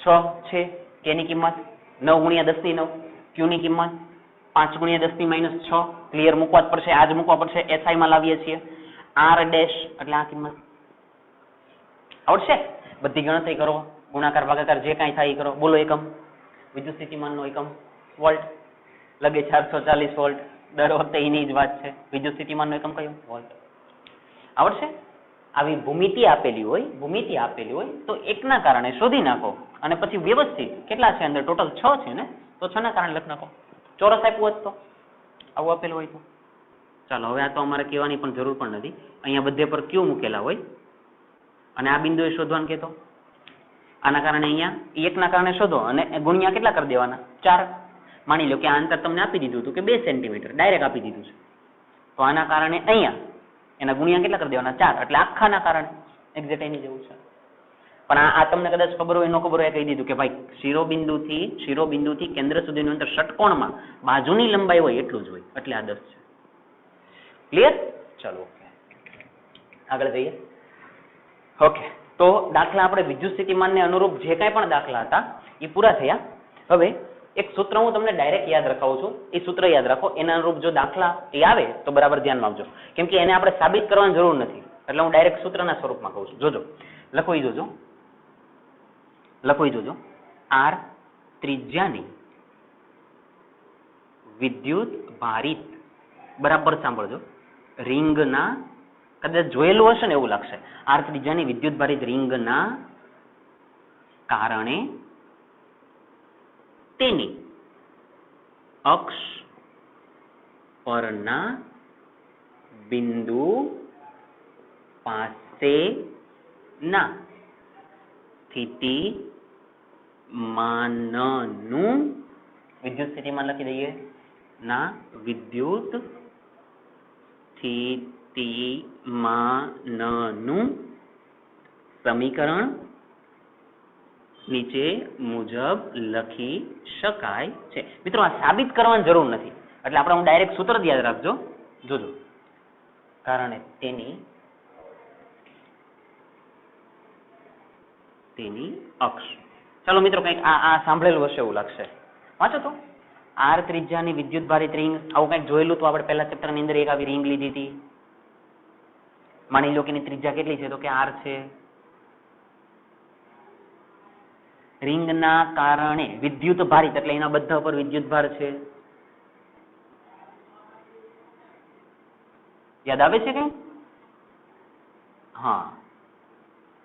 6 છે, K ની કિંમત 9 ગુણ્યા 10 ની 9, Q ની કિંમત 5 ગુણ્યા 10 ની માઇનસ 6. ક્લિયર? મૂકવા જ પડશે, આજ મૂકવા પડશે. SI માં લાવીએ છીએ. R ડેશ એટલે આ કિંમત આવડશે. બધી ગણતરી કરો, ગુણાકાર ભાગાકાર જે કાંઈ થાય એ કરો. બોલો એકમ. વિદ્યુત સ્થિતિમાનનો એકમ વોલ્ટ. લગે 440 વોલ્ટ. દર વખતે એની જ વાત છે. વિદ્યુત સ્થિતિમાનનો એકમ કયો? વોલ્ટ. આવડશે? આવી ભૂમિતિ આપેલી હોય તો એકના કારણે શોધી નાખો અને પછી વ્યવસ્થિત કેટલા છે અંદર? ટોટલ 6 છે ને, તો 6 ના કારણે લખી નાખો. ચોરસ આપ્યું હોત તો, આવું આપેલું હોય તો. ચાલો હવે આ તો અમારે કહેવાની પણ જરૂર પણ નથી. અહીંયા બધે પર Q મૂકેલા હોય અને આ બિંદુએ શોધવાનું કહેતો. આના કારણે અહીંયા 1 ના કારણે શોધો અને ગુણ્યા કેટલા કરી દેવાના? 4. માની લો કે આ અંતર તમને આપી દીધું હતું કે 2 સેન્ટીમીટર, ડાયરેક્ટ આપી દીધું છે. તો આના કારણે અહીંયા એના ગુણ્યા કેટલા કરી દેવાના 4 એટલે આખાના કારણે એક્ઝેક્ટ એની જેવું છે. પણ આ તમને કદાચ ખબર હોય ન ખબર હોય કહી દીધું કે ભાઈ શિરોબિંદુથી કેન્દ્ર સુધીનું અંતર ષટકોણમાં બાજુની લંબાઈ હોય એટલું જ હોય એટલે આ 10 છે. ક્લિયર? ચલો આગળ જઈએ. ઓકે, તો દાખલા આપણે વિદ્યુત સ્થિતિમાનને અનુરૂપ જે કાંઈ પણ દાખલા હતા એ પૂરા થયા. હવે એક સૂત્ર હું તમને ડાયરેક્ટ યાદ રખાવું છું. એ સૂત્ર યાદ રાખો, એના અનુરૂપ જો દાખલા એ આવે તો બરાબર ધ્યાનમાં આવજો, કેમ કે એને આપણે સાબિત કરવાની જરૂર નથી, એટલે હું ડાયરેક્ટ સૂત્રના સ્વરૂપમાં કહું છું. જોજો, લખોઈ જોજો. આર ત્રિજ્યાની વિદ્યુત ભારિત, બરાબર સાંભળજો, રિંગના, કદાચ જોયેલું હશે ને એવું લાગશે, આર ત્રિજ્યાની વિદ્યુત ભારિત રિંગના કારણે તેની અક્ષ પરના બિંદુ પાસેના સ્થિતિમાનનું, વિદ્યુત સ્થિતિમાન લખી દઈએ, ના વિદ્યુત સ્થિતિમાનનું સમીકરણ નીચે મુજબ લખી શકાય છે. મિત્રો આ સાબિત કરવાની જરૂર નથી, એટલે આપણે હું ડાયરેક્ટ સૂત્ર યાદ રાખજો. જોજો, કારણે તેની અક્ષ. ચાલો મિત્રો, કંઈક આ સાંભળેલું હશે એવું લાગશે, વાંચો તો. આર ત્રિજ્યાની વિદ્યુત ભારિત રિંગ, આવું કંઈક જોયેલું તો આપણે પહેલા ચેપ્ટરની અંદર એક આવી રિંગ લીધી હતી. માની લો કે એની ત્રિજ્યા કેટલી છે, તો કે આર છે. રિંગના કારણે વિદ્યુત ભારિત એટલે એના બધા પર વિદ્યુત ભાર છે. યાદ આવે છે કઈ? હા,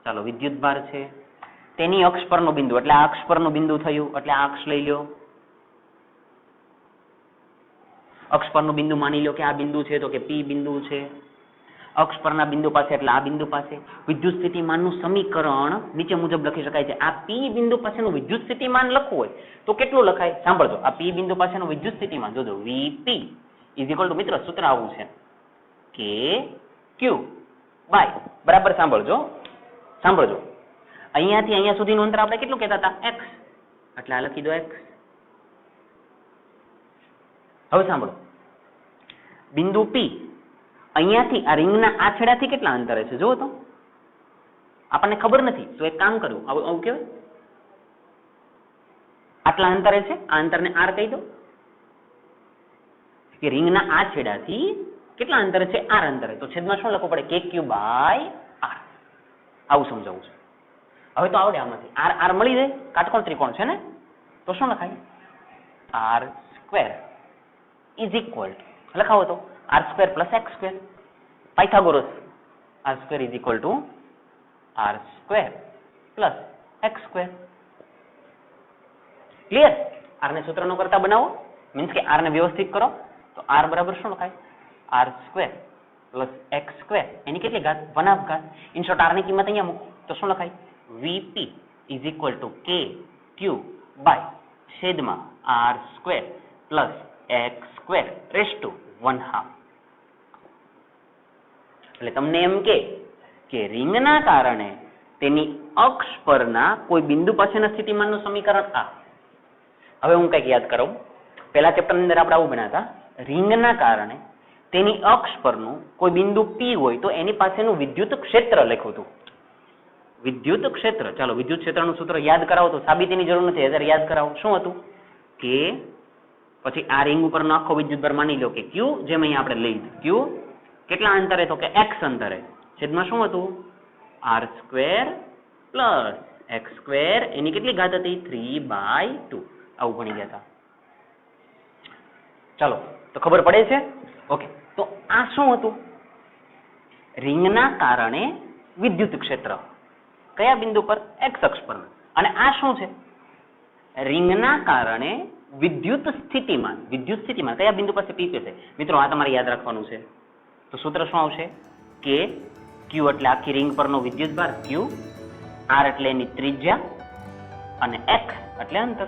ચાલો, વિદ્યુત ભાર છે. તેની અક્ષ પરનું બિંદુ એટલે આ અક્ષ પરનું બિંદુ થયું, એટલે આ અક્ષ લઈ લો. અક્ષ પરનું બિંદુ માની લો કે આ બિંદુ છે, તો કે પી બિંદુ છે. અક્ષ પરના બિંદુ પાસે એટલે આ બિંદુ પાસે. વિદ્યુત સ્થિતિમાનનું સમીકરણ નીચે મુજબ લખી શકાય છે. આ પી બિંદુ પાસેનું વિદ્યુત સ્થિતિમાન લખવું હોય તો કેટલું લખાય? સાંભળજો, આ પી બિંદુ પાસેનું વિદ્યુત સ્થિતિમાન જોજો, વીપી ઇઝ ઇક્વલ ટુ, મિત્રો સૂત્ર આવું છે, કે ક્યુ બાય, બરાબર સાંભળજો, અહીંયાથી અહીંયા સુધીનું અંતર આપણે કેટલું કહેતા હતા? એક્સ, એટલે આ લખી દો એક્સ. હવે સાંભળો, બિંદુ પી અહીંયાથી આ રિંગના આ છેડાથી કેટલા અંતરે છે જુઓ તો. આપણને ખબર નથી તો એક કામ કરું, આવું કહેવાય, આટલા અંતરે છે, આ અંતરને આર કહી દો. કે રિંગના આ છેડાથી કેટલા અંતરે છે? આર અંતરે. તો છેદમાં શું લખવું પડે? કે ક્યુ બાય આર. આવું સમજાવું છે. હવે તો આવડે આમાંથી આર આર મળી જાય, કાટકોણ ત્રિકોણ છે ને, તો શું લખાય? R square is equal to, લખાવો તો R square plus X square. Pythagoras, R square is equal to R square plus X square. Clear? R ને સૂત્ર નો કરતા બનાવો, મીન્સ કે આર ને વ્યવસ્થિત કરો, તો આર બરાબર શું લખાય? R square plus X square, એની કેટલી ઘાત? 1/2 ઘાત. ઇન શોર્ટ આર ની કિંમત અહીંયા મૂકો તો શું લખાય? VP is equal to K Q by છેદમાં R square plus X square raise to 1/2. એટલે તમને એમ કે રિંગના કારણે તેની અક્ષ પરના કોઈ બિંદુ પાસેના સ્થિતિમાનનું સમીકરણ આ. હવે હું કંઈક યાદ કરાવું, પહેલા ચેપ્ટરની અંદર આપણે આવું ભણ્યા હતા, રિંગના કારણે તેની અક્ષ પરનું કોઈ બિંદુ પી હોય તો એની પાસેનું વિદ્યુત ક્ષેત્ર લખ્યું હતું. વિદ્યુત ક્ષેત્ર, ચાલો વિદ્યુત ક્ષેત્રનું સૂત્ર યાદ કરાવો તો સાબિતીની જરૂર નથી, અત્યારે યાદ કરાવો. શું હતું? કે પછી આ રિંગ ઉપરનો આખો વિદ્યુતભાર માની લો કે ક્યુ, જેમ અહીંયા આપણે લઈ ક્યુ કેટલા અંતરે? તો કે એક્સ અંતરે. છેદમાં શું હતું? R square plus X square, એની કેટલી ઘાત હતી? 3/2. આવું ભણી ગયા હતા. ચાલો, તો ખબર પડે છે? ઓકે, તો આ શું હતું? રિંગના કારણે વિદ્યુત ક્ષેત્ર કયા બિંદુ પર? એક્સ અક્ષ પર. અને આ શું છે? રિંગના કારણે વિદ્યુત સ્થિતિમાન. વિદ્યુત સ્થિતિમાન કયા બિંદુ પાસે? પી છે. મિત્રો આ તમારે યાદ રાખવાનું છે. તો સૂત્ર શું આવશે? કે ક્યુ એટલે આખી રિંગ પરનો વિદ્યુત ભાર ક્યુ, આર એટલે એની ત્રિજ્યા, અને એક્સ એટલે અંતર.